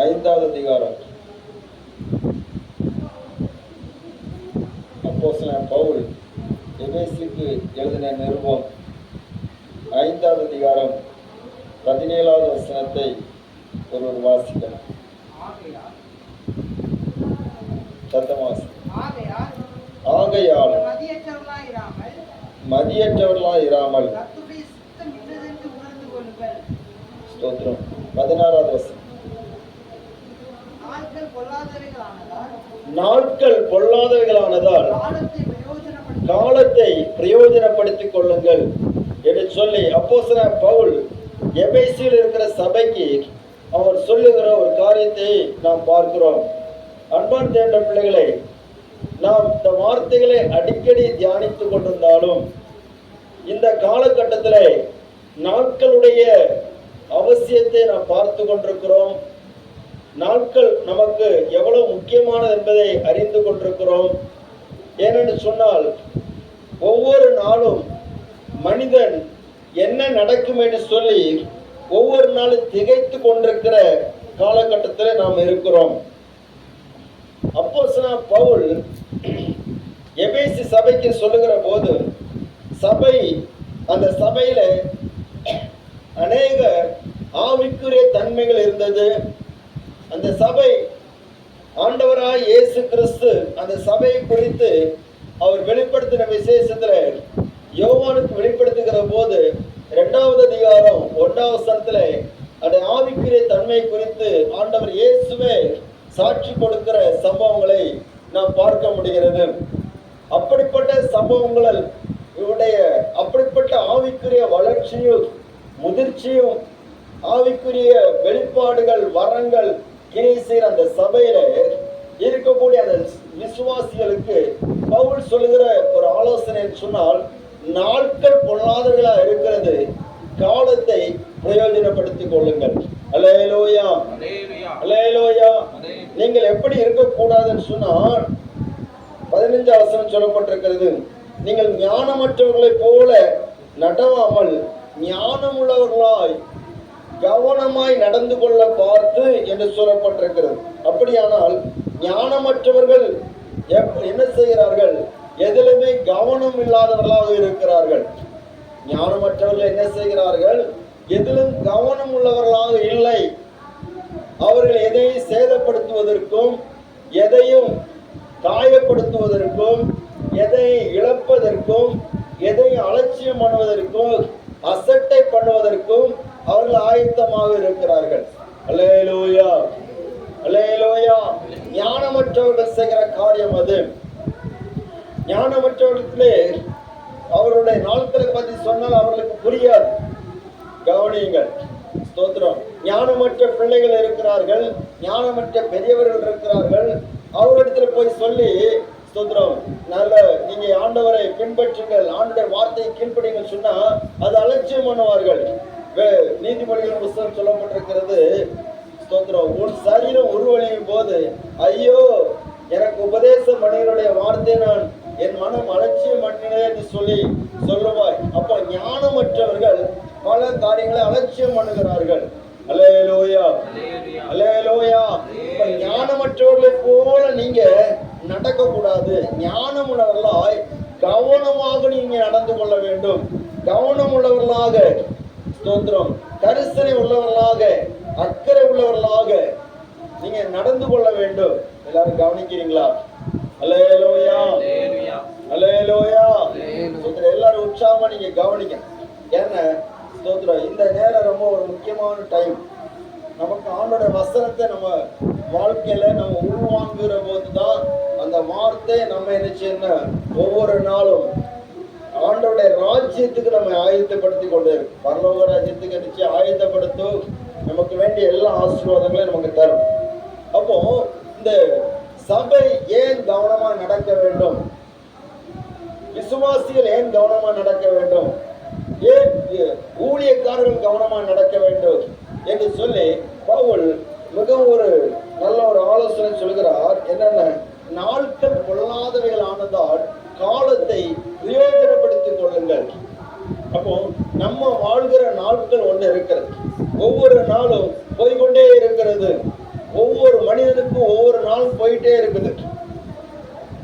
5வது அதிகாரம். அப்போஸ்தலன் பவுல் எபேசுக்கு எழுதின நிருபம் 5வது அதிகாரம் 17வது வசனத்தை ஒருவர் வாசிக்கலாம். சத்தமாசி. ஆகையால் மதியற்றவர்களாய் இராமல் ஸ்தோத்திரம். 16வது வசனம். நாட்கள் பொல்லாதவைகளானதால் காலத்தை பிரயோஜனப்படுத்திக் கொள்ளுங்கள் என்று சொல்லி அப்போஸ்தலன் பவுல் எபேசியில் இருக்கிற சபைக்கு அவர் சொல்லுகிற ஒரு காரியத்தை நாம் பார்க்கிறோம். அன்பான் தேர்ந்த பிள்ளைகளை, நாம் இந்த வார்த்தைகளை அடிக்கடி தியானித்துக் கொண்டிருந்தாலும் இந்த காலகட்டத்தில் நாட்களுடைய அவசியத்தை நாம் பார்த்து கொண்டிருக்கிறோம். நாட்கள் நமக்கு எவ்வளவு முக்கியமானது என்பதை அறிந்து கொண்டிருக்கிறோம். ஏனென்று சொன்னால் ஒவ்வொரு நாளும் மனிதன் என்ன நடக்கும் என்று சொல்லி ஒவ்வொரு நாளும் திகைத்து கொண்டிருக்கிற காலகட்டத்தில் நாம் இருக்கிறோம். அப்போஸ்தலன் பவுல் எபேசு சபைக்கு சொல்லுகிற போது அந்த சபையில அநேக ஆவிக்குரிய தன்மைகள் இருந்தது. அந்த சபை ஆண்டவராய் இயேசு கிறிஸ்து அந்த சபையை குறித்து அவர் வெளிப்படுத்தின விசேஷத்துல யோவானுக்கு வெளிப்படுத்துகிற போது 2வது அதிகாரம் 1வது வசனத்துல அந்த ஆவிக்குரிய தன்மை குறித்து ஆண்டவர் இயேசுவே சாட்சி கொடுக்கிற சம்பவங்களை நாம் பார்க்க முடிகிறது. அப்படிப்பட்ட சம்பவங்கள் இவருடைய அப்படிப்பட்ட ஆவிக்குரிய வளர்ச்சியும் முதிர்ச்சியும் ஆவிக்குரிய வெளிப்பாடுகள் வரங்கள் கிரீசர் அந்த சபையில இருக்கக்கூடிய அந்த விசுவாசிகளுக்கு பவுல் சொல்லுகிற ஒரு ஆலோசனை சொன்னால், நாட்கள் பொல்லாதவர்களா இருக்கிறது, காலத்தை பிரயோஜனப்படுத்திக் கொள்ளுங்கள். அல்லேலூயா, அல்லேலூயா. நீங்கள் எப்படி இருக்கக்கூடாதுன்னு சொன்னால் 15வது வசனம் சொல்லப்பட்டிருக்கிறது, நீங்கள் ஞானமற்றவர்களை போல நடவாமல் ஞானம் உள்ளவர்களாய் கவனமாய் நடந்து கொள்ள பார்த்து என்று சொல்லப்பட்டிருக்கிறது. அப்படியானால் ஞானமற்றவர்கள் என்ன செய்கிறார்கள்? எதிலுமே கவனம் இல்லாதவர்களாக இருக்கிறார்கள். ஞானமற்றவர்கள் என்ன செய்கிறார்கள்? எதிலும் கவனம் உள்ளவர்களாக இல்லை. அவர்கள் எதையும் சேதப்படுத்துவதற்கும் எதையும் காயப்படுத்துவதற்கும் எதையும் இழப்பதற்கும் எதையும் அலட்சியம் பண்ணுவதற்கும் அசட்டை பண்ணுவதற்கும் அவர்கள் ஆயத்தமாக இருக்கிறார்கள். அல்லேலூயா, அல்லேலூயா. ஞானமற்றவர்கள் செய்கிற காரியம் அது. ஞானமற்றவர்களே அவருடைய நாட்களை பற்றி சொன்னால் அவர்களுக்கு புரியாது. கவனியுங்கள். ஸ்தோத்திரம். ஞானமற்ற பிள்ளைகள் இருக்கிறார்கள், ஞானமற்ற பெரியவர்கள் இருக்கிறார்கள். அவரிடத்துல போய் சொல்லி ஸ்தோத்திரம், நல்ல நீங்க ஆண்டவரை பின்பற்றுங்கள், ஆண்டவர் வார்த்தையை கீழ்ப்படிங்கள் சொன்னா அது அலட்சியம் பண்ணுவார்கள். நீதிமொழிகள் புத்தகம் சொல்லப்பட்டிருக்கிறது, ஸ்தோத்திரம், உன் சரீரம் உருவழியும் போது ஐயோ எனக்கு உபதேசம் மனிதனுடைய வார்த்தை நான் என் மனம் அலட்சியம் பண்ணினேன் என்று சொல்லி சொல்லுவாய். அப்ப ஞானமற்றவர்கள் பல காரியங்களை அலட்சியம் பண்ணுகிறார்கள். அல்லேலூயா, அல்லேலூயா. ஞானமற்றவர்களை போல நீங்க நடக்க கூடாது. ஞானம் உள்ளவர்களாய் கவனமாக நீங்க நடந்து கொள்ள வேண்டும். கவனம் உள்ளவர்களாக, ஸ்தோத்திரம், கரிசனை உள்ளவர்களாக, அக்கறை உள்ளவர்களாக நீங்க நடந்து கொள்ள வேண்டும். எல்லாரும் கவனிக்கிறீங்களா? அல்லேலூயா, அல்லேலூயா. எல்லாரும் உற்சாகமா நீங்க கவனிக்க. ஏன்னா ஸ்தோத்திரம், இந்த நேரம் ரொம்ப ஒரு முக்கியமான டைம். நமக்கு ஆண்டோட வசனத்தை நம்ம வாழ்க்கையில நம்ம உள்வாங்குகிற போதுதான் அந்த வார்த்தை நம்ம என்ன செய்யணும், ஒவ்வொரு நாளும் ஆண்டோடைய ராஜ்யத்துக்கு நம்ம ஆயத்தப்படுத்தி கொண்டே இருக்கும். பரலோக ராஜ்யத்துக்கு நிச்சயம் ஆயத்தப்படுத்தும். நமக்கு வேண்டிய எல்லா ஆசீர்வாதங்களையும் நமக்கு தரும். அப்போ இந்த சபை ஏன் கவனமா நடக்க வேண்டும்? விசுவாசிகள் ஏன் கவனமா நடக்க வேண்டும்? ஏன் ஊழியக்காரர்கள் கவனமா நடக்க வேண்டும் என்று சொல்லி பவுல் மிகவும் ஒரு நல்ல ஒரு ஆலோசனை சொல்கிறார். என்னென்ன? நாட்கள் பொல்லாதவைகள் ஆனதால் காலத்தை பிரயோஜனப்படுத்திக் கொள்ளுங்கள். அப்போ நம்ம வாழ்கிற நாட்கள் ஒன்று இருக்கிறது. ஒவ்வொரு நாளும் போய்கொண்டே இருக்கிறது. நாள் போயிட்டே இருக்குது.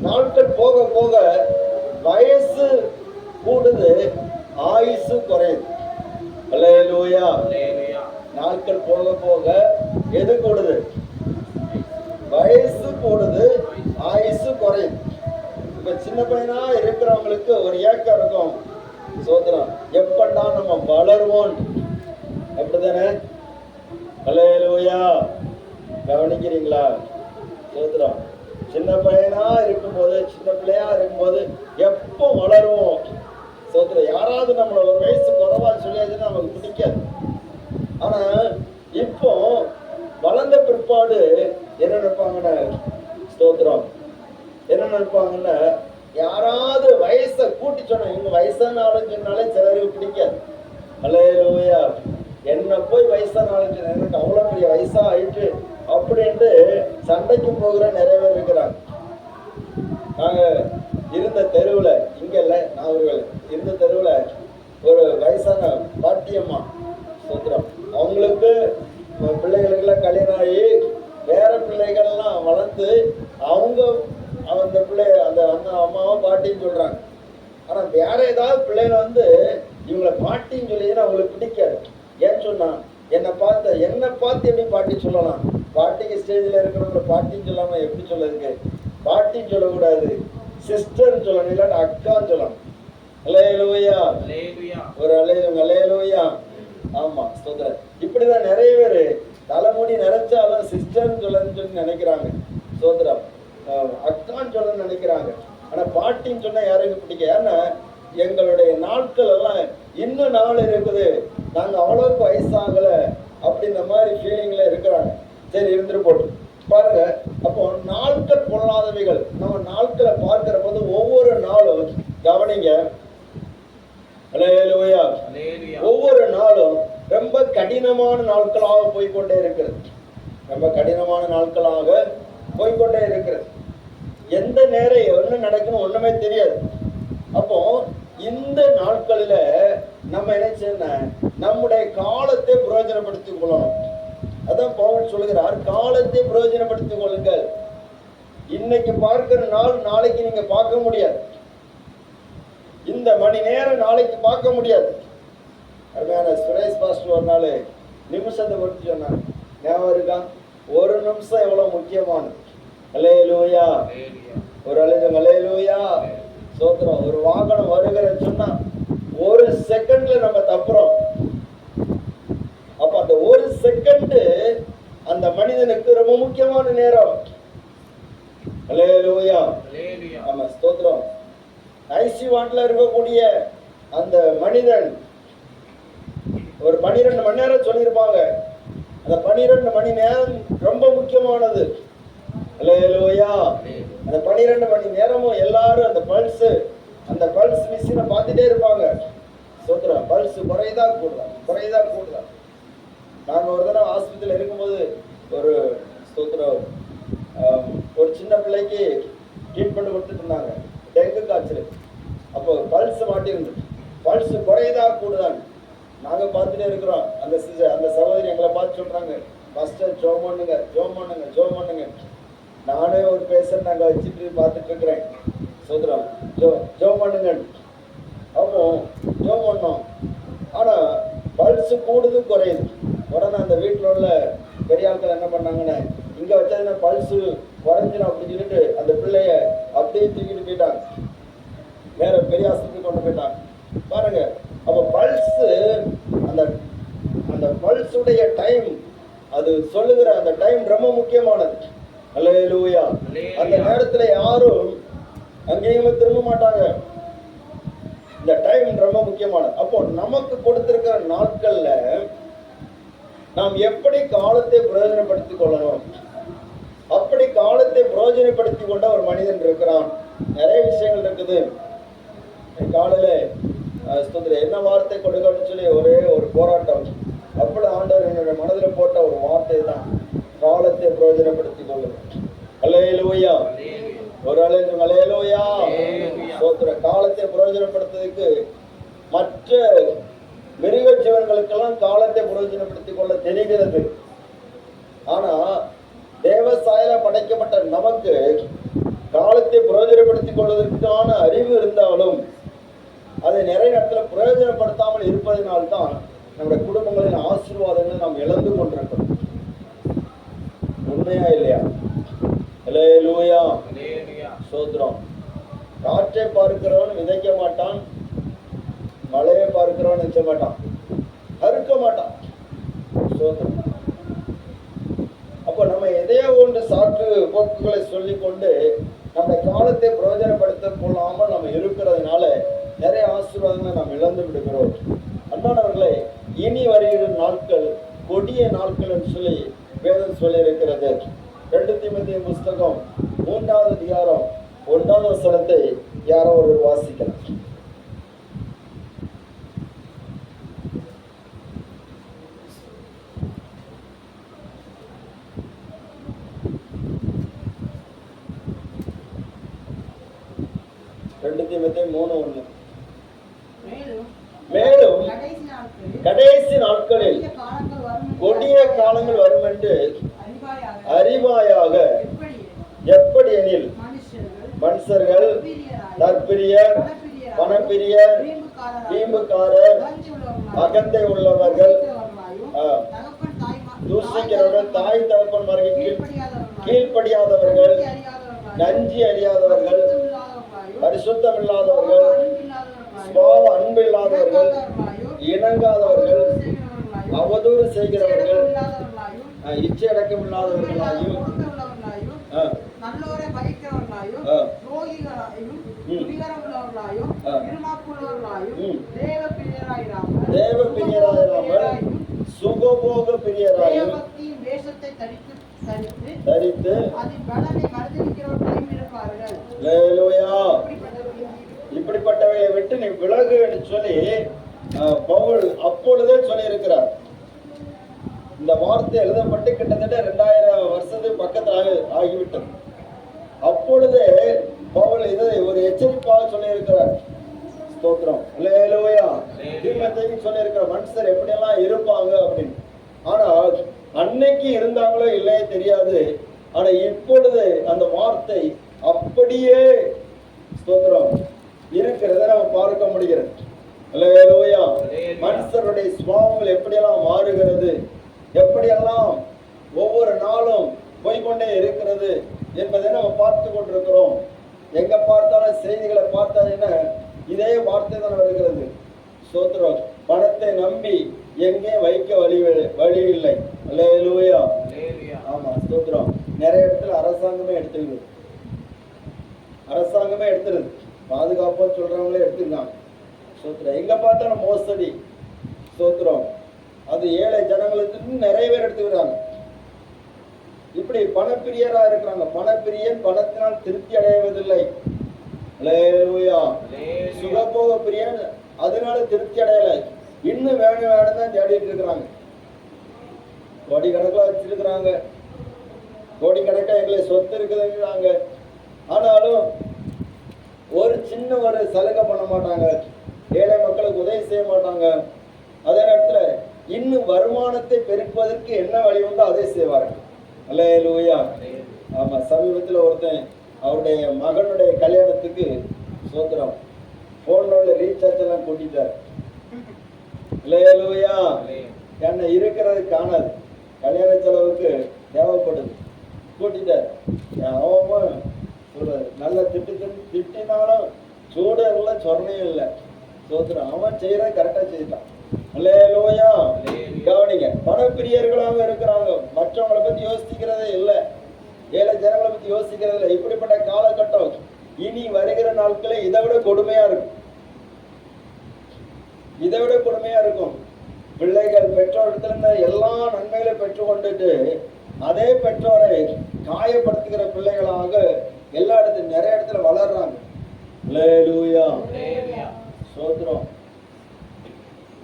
நாட்கள் போக போக வயசு கூடுது, ஆயுசு குறையுது. அல்லேலூயா. நாட்கள் போக போக எது கூடுது? வயசு கூடுது, ஆயுசு குறையுது. இப்ப சின்ன பையனா இருக்கிறவங்களுக்கு ஒரு ஏக்கம் இருக்கும், சோதரம் எப்படா நம்ம வளருவோம், அப்படித்தானே? அல்லேலூயா. கவனிக்கிறீங்களா? சோதரம் சின்ன பையனா இருக்கும்போது, சின்ன பிள்ளையா இருக்கும்போது எப்போ வளருவோம்? சோதரம் யாராவது நம்மள ஒரு வயசு குறைவா சொல்லியாச்சுன்னா நமக்கு பிடிக்காது. ஆனா இப்போ வளர்ந்த பிற்பாடு என்ன நினைப்பாங்கன்னா, ஸ்தோத்திரம் என்ன நினைப்பாங்கன்னா, யாராவது வயசை கூட்டி சொன்னா, இவங்க வயசான ஆளுன்னு சொன்னாலே சிலருக்கு பிடிக்காது. அல்லேலூயா. என்ன போய் வயசான ஆளுன்னு எனக்கு அவ்வளோ பெரிய வயசா ஆயிட்டு அப்படின்ட்டு சண்டைக்கு போகிற நிறைய பேர் இருக்கிறாங்க. நாங்க இருந்த தெருவில், இங்க இல்லை, நாகர்கள் இருந்த தெருவில் ஒரு வயசான பாட்டியம்மா, சோத்திரம் அவங்களுக்கு பிள்ளைகளுக்கெல்லாம் கல்யாணம் ஆகி வேற பிள்ளைகள்லாம் வளர்ந்து அவங்க அந்த பிள்ளை அந்த அம்மாவை பாட்டின்னு சொல்றாங்க. ஆனா வேற ஏதாவது பிள்ளைகள் வந்து இவங்களை பாட்டின்னு சொல்லிதுன்னா அவங்களுக்கு பிடிக்காது. ஏன்னு சொன்னா, என்னை பார்த்து எப்படி பாட்டி சொல்லலாம்? பாட்டிக்கு ஸ்டேஜில் இருக்கிறவங்களை பாட்டின்னு சொல்லாம எப்படி சொல்லதுக்கு? பாட்டின்னு சொல்லக்கூடாது, சிஸ்டர்ன்னு சொல்லணும், இல்லாட்டி அக்கான்னு சொல்லணும். அல்லேலூயா. ஒரு அல்லேலூயா. ஆமா, ஸ்தோத்திரம். இப்படிதான் நிறைய பேர் தலைமுடி நிறைச்சாலும் சிஸ்டர்ன்னு சொல்லணும்னு நினைக்கிறாங்க, ஸ்தோத்திரம். அக்கான்னு சொல்லணும்னு நினைக்கிறாங்க. ஆனா பாட்டின்னு சொன்னா யாருக்கும் பிடிக்கும். ஏன்னா எங்களுடைய நாட்கள் எல்லாம் இன்னும் நாள் இருக்குது, நாங்க அவ்வளவுக்கு வயசாகல அப்படின்ற மாதிரி ஃபீலிங்ல இருக்கிறாங்க. சரி, இருந்துட்டு போட்டு பாருங்க. அப்போ நாட்கள் பொருளாதவைகள் நம்ம நாட்களை பார்க்கிற போது ஒவ்வொரு நாளும் கவனிங்க, அல்லேலூயா, ஒவ்வொரு நாளும் ரொம்ப கடினமான நாட்களாக போய்கொண்டே இருக்கிறது. ரொம்ப கடினமான நாட்களாக போய்கொண்டே இருக்கிறது. எந்த நேரம் என்ன நடக்கணும் ஒண்ணுமே தெரியாது. அப்போ இந்த நாட்களில நம்ம என்ன செய்யணும்? நம்முடைய காலத்தை பிரயோஜனப்படுத்திக் கொள்ளணும். அதான் பவுல் சொல்லுகிறார், காலத்தை பிரயோஜனப்படுத்திக் கொள்ளுங்கள். இன்னைக்கு பார்க்கிற நாள் நாளைக்கு நீங்க பார்க்க முடியாது. இந்த மணி நேரம் நாளைக்கு பார்க்க முடியாது. அருமையான சுரேஷ் பாஸ்டர் ஒரு நாள் நிமிஷத்தை பற்றி சொன்னாங்க, ஞாபகம் இருக்கா? ஒரு நிமிஷம் எவ்வளவு முக்கியமானது. அல்லேலூயா. ஒரு அல்லேலூயா. சோத்திரம். ஒரு வாகனம் வருகிறன்னு சொன்னா ஒரு செகண்ட்ல நம்ம தப்புறோம். அப்ப அந்த ஒரு செகண்ட் அந்த மனிதனுக்கு ரொம்ப முக்கியமான நேரம். அல்லேலூயா. ஆமா, ஸ்தோத்திரம். ஐசி வார்டுல இருக்கக்கூடிய அந்த மனிதன் ஒரு 12 மணி நேரம் சொல்லியிருப்பாங்க. அந்த 12 மணி நேரம் ரொம்ப முக்கியமானது. அல்லேலூயா. அந்த 12 மணி நேரமும் எல்லாரும் அந்த பல்ஸ் மிஷினை பார்த்துட்டே இருப்பாங்க. சோத்திரம். பல்ஸ் குறையதா கூடுதா. நாங்க ஒரு தடவை ஆஸ்பத்திரியில் இருக்கும்போது ஒரு ஸ்தோத்திரம் ஒரு சின்ன பிள்ளைக்கு ட்ரீட்மெண்ட் கொடுத்துட்டு இருந்தாங்க, டெங்கு காய்ச்சல். அப்போ பல்ஸ் மாட்டிருந்து, பல்ஸ் குறையதா கூடுதான். நாங்க பார்த்துட்டே இருக்கிறோம். அந்த சகோதரி எங்களை பார்த்து சொல்றாங்க, ஃபர்ஸ்ட் ஜோம் பண்ணுங்க. நானே ஒரு பேஷண்ட் நாங்க வச்சுட்டு பார்த்துட்டு இருக்கிறேன். சோதரம் ஜோம் பண்ணுங்க. அப்போ ஜோம் பண்ணோம். ஆனா பல்ஸ் கூடுது குறையுது. உடனே அந்த வீட்டில் உள்ள பெரிய ஆட்கள் என்ன பண்ணாங்கன்னா, இங்க வச்சதுன்னா பல்ஸ் குறைஞ்சிடும் அப்படின்னு சொல்லிட்டு அந்த பிள்ளைய அப்படியே தூக்கிட்டு போயிட்டாங்க, வேற பெரிய ஆஸ்பத்திரி கொண்டு போயிட்டாங்க. பாருங்க. அப்ப பல்ஸ் அந்த பல்ஸுடைய டைம், அது சொல்லுகிற அந்த டைம் ரொம்ப முக்கியமானது. அல்லேலூயா. அந்த நேரத்துல யாரும் அங்கேயுமே திரும்ப மாட்டாங்க. இந்த டைம் ரொம்ப முக்கியமானது. அப்போ நமக்கு கொடுத்திருக்கிற நாட்கள்ல நாம் எப்படி காலத்தை பிரயோஜனப்படுத்திக் கொள்ளணும்? அப்படி காலத்தை பிரயோஜனப்படுத்திக் கொண்ட ஒரு மனிதன் இருக்கிறான். நிறைய விஷயங்கள் இருக்குது. காலையில என்ன வார்த்தை கொடுக்கணும்னு சொல்லி ஒரே ஒரு போராட்டம். அப்படி ஆண்டவர் என்னுடைய மனதில் போட்ட ஒரு வார்த்தை தான், காலத்தை பிரயோஜனப்படுத்திக் கொள்ளும். அல்லேலூயா. ஒரு அல்லேலூயா. சோத்திர. காலத்தை பிரயோஜனப்படுத்துறதுக்கு மற்ற மிருக ஜீவன்களுக்கெல்லாம் காலத்தை பிரயோஜனப்படுத்திக் கொள்ள தெரிகிறது. ஆனா தேவ சாயல படைக்கப்பட்ட நமக்கு காலத்தை பிரயோஜனப்படுத்திக் கொள்வதற்கான அறிவு இருந்தாலும் அதை நிறைய இடத்துல பிரயோஜனப்படுத்தாமல் இருப்பதனால்தான் நம்முடைய குடும்பங்களின் ஆசீர்வாதங்களை நாம் இழந்து கொண்டிருக்கிறோம். உண்மையா இல்லையா? அல்லேலூயா, ஸ்தோத்திரம். காற்றை பார்க்கிறவன் விதைக்க மாட்டான், மழையை பார்க்கிறவன் நிச்சய மாட்டான், அறுக்க மாட்டான். ஸ்தோத்திரம். அப்ப நம்ம எதையோ ஒன்று சாற்று போக்குகளை சொல்லிக் கொண்டு நம்ம காலத்தை பிரயோஜனப்படுத்த கொள்ளாமல் நம்ம இருக்கிறதுனால நிறைய ஆசீர்வாதங்களை நாம் இழந்து விடுகிறோம். அன்பானவர்களே, இனி வருகிற நாட்கள் கொடிய நாட்கள் என்று சொல்லி வேதம் சொல்லி இருக்கிறது. 2 தீமோத்தேயு புஸ்தகம் 3வது அதிகாரம் 1வது வசனத்தை யாரோ ஒரு வாசிக்கலாம். மேலும் கடைசி நாட்களில் கொடிய காலங்கள் வரும் என்று அறிவாயாக, எப்படி எனில் மனுஷர்கள் தற்பிரியர், பணப்பிரியர், வீம்புக்காரர், அகந்தை உள்ளவர்கள், தூசிக்கிறவர்கள், தாய் தகப்பன்மாருக்கு கீழ்ப்படியாதவர்கள், நன்றி அறியாதவர்கள், பரிசுத்தம் இல்லாதவர்கள், சுபாவ அன்பு இல்லாதவர்கள், இணங்காதவர்கள், அவதூறு செய்கிறவர்கள், இச்சை அடக்கம் இல்லாதவர்களாயும், நல்லோரை பயக்கிறவர்களாயும், துரோகிகளாயும், விகாரமுள்ளவர்களாயும், இருமாப்புள்ளவர்களாயும், தேவ பிரியராயிராமல் சுகபோக பிரியராயும், வேஷத்தை தரித்து அதின் பலனை மறந்திருக்கிறவர்களாயும் இருப்பார்கள். அல்லேலூயா. இப்படிப்பட்டவையை விட்டு நீ விலகு என்று சொல்லி பவுல் அப்பொழுதே சொல்லி இருக்கிறார். இந்த வார்த்தை எழுதப்பட்டு கிட்டத்தட்ட 2000 வருஷத்துக்கு பக்கத்தில் ஆகிவிட்டது. அப்பொழுதே பவுல் இதை ஒரு எச்சரிப்பாக சொல்லி இருக்கிறார். ஸ்தோத்திரம். அல்லேலூயா. தீமோத்தேயுக்கு சொல்லி இருக்கிற மனுஷர் எப்படியெல்லாம் இருப்பாங்க அப்படின்னு. ஆனால் அன்னைக்கு இருந்தாங்களோ இல்லையே தெரியாது. ஆனா இப்பொழுது அந்த வார்த்தை அப்படியே ஸ்தோத்திரம் இருக்கிறத நம்ம பார்க்க முடிகிறது. அல்லேலூயா. மனுஷருடைய சுபாவங்கள் எப்படியெல்லாம் மாறுகிறது, எப்படியெல்லாம் ஒவ்வொரு நாளும் போய்கொண்டே இருக்கிறது என்பதை நம்ம பார்த்து கொண்டிருக்கிறோம். எங்க பார்த்தாலும் செய்திகளை பார்த்தாலும் இதே வார்த்தை தான் வருகிறது. ஸ்தோத்திரம். பணத்தை நம்பி எங்கே வைக்க வழி இல்லை. அல்லேலூயா. ஆமா, ஸ்தோத்திரம். நிறைய இடத்துல அரசாங்கமே எடுத்துருது. பாதுகாப்பா சொல்றவங்களே எடுத்துருக்காங்க. ஸ்தோத்திரம். எங்க பார்த்தாலும் மோசடி. ஸ்தோத்திரம். அது ஏழை ஜனங்களுக்கு நிறைய பேர் எடுத்துக்கிறாங்க. இப்படி பணப்பிரியரா இருக்கிறாங்க. பணப்பிரியன் பணத்தினால் திருப்தி அடைவதில்லை. அல்லேலூயா. சுகபோக பிரியன் அதனால திருப்தி அடையலை, இன்னும் வேணும் தான் தேடிட்டு இருக்கிறாங்க. கோடிக்கணக்கில் வச்சிருக்கிறாங்க, கோடிக்கணக்காக எங்களை சொத்து இருக்குதுங்கிறாங்க. ஆனாலும் ஒரு சின்ன ஒரு சலுகை பண்ண மாட்டாங்க, ஏழை மக்களுக்கு உதவி செய்ய மாட்டாங்க. அதே நேரத்தில் இன்னும் வருமானத்தை பெருக்குவதற்கு என்ன வழி உண்டோ அதை செய்வார்கள். அல்லேலூயா. ஆமா, சமீபத்தில் ஒருத்தன் அவருடைய மகனுடைய கல்யாணத்துக்கு ஸ்தோத்திரம் போனோட ரீசார்ஜ் எல்லாம் கூட்டிட்டார். அல்லேலூயா. என்ன இருக்கிறது காணாது, கல்யாண செலவுக்கு தேவைப்படுது, கூட்டிட்டார். அவன் சொல்றாரு, நல்ல திட்டினாலும் சூடு இல்லை, சொர்ணையும் இல்லை. ஸ்தோத்திரம். அவன் செய்யற கரெக்டா செய்தான். அல்லேலூயா. கவனிங்க, பணப்பிரியர்களாக இருக்கிறாங்க, மற்றவங்களை பத்தி யோசிக்கிறதே இல்லை, ஏழை ஜனங்களை பத்தி யோசிக்கிறது இல்லை. இப்படிப்பட்ட காலகட்டம் இனி வருகிற நாட்களே இதை விட கொடுமையா இருக்கும். பிள்ளைகள் பெற்றோரிடத்துல எல்லா நன்மைகளை பெற்று கொண்டுட்டு அதே பெற்றோரை காயப்படுத்துகிற பிள்ளைகளாக எல்லா இடத்துல நிறைய இடத்துல வளர்றாங்க. அல்லேலூயா. ஸ்தோத்திரம்.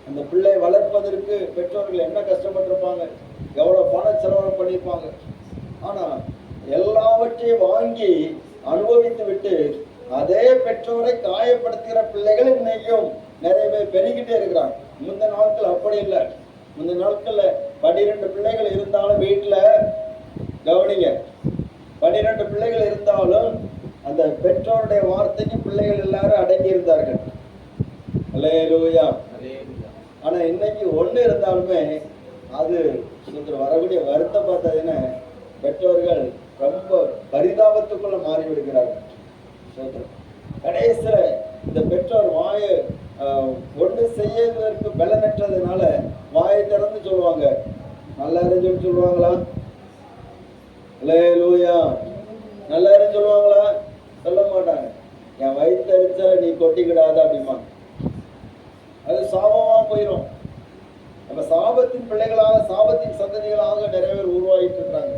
அந்த பிள்ளை வளர்ப்பதற்கு பெற்றோர்கள் என்ன கஷ்டப்பட்டிருப்பாங்க, எவ்வளவு பண செலவு பண்ணியிருப்பாங்க. ஆனா எல்லாவற்றையும் வாங்கி அனுபவித்து விட்டு அதே பெற்றோரை காயப்படுத்துகிற பிள்ளைகள் இன்னைக்கும் நிறைய பேர் பெருகிட்டே இருக்கிறாங்க. முந்தின நாட்கள் அப்படி இல்லை. முந்தின நாட்கள்ல 12 பிள்ளைகள் இருந்தாலும் வீட்டுல கவனிங்க, 12 பிள்ளைகள் இருந்தாலும் அந்த பெற்றோருடைய வார்த்தைக்கு பிள்ளைகள் எல்லாரும் அடங்கி இருந்தார்கள். அல்லேலூயா. ஆனா இன்னைக்கு ஒண்ணு இருந்தாலுமே அது வரக்கூடிய வருத்தம் பார்த்ததுன்னா பெற்றோர்கள் ரொம்ப பரிதாபத்துக்குள்ள மாறி விடுகிறார்கள். கடைசியில இந்த பெற்றோர் வாயை ஒண்ணு செய்யறதற்கு பலனற்றதுனால வாயை திறந்து சொல்லுவாங்க, நல்லா இருந்துன்னு சொல்லுவாங்களா? அல்லேலூயா. நல்லா இருந்து சொல்லுவாங்களா? சொல்ல மாட்டாங்க. என் வயிற்றறிச்சா நீ கொட்டிக்கிடாத அப்படிமா. அது சாபமா போயிடும். நம்ம சாபத்தின் பிள்ளைகளாக, சாபத்தின் சந்ததிகளாக நிறைய பேர் உருவாகிட்டு இருக்காங்க.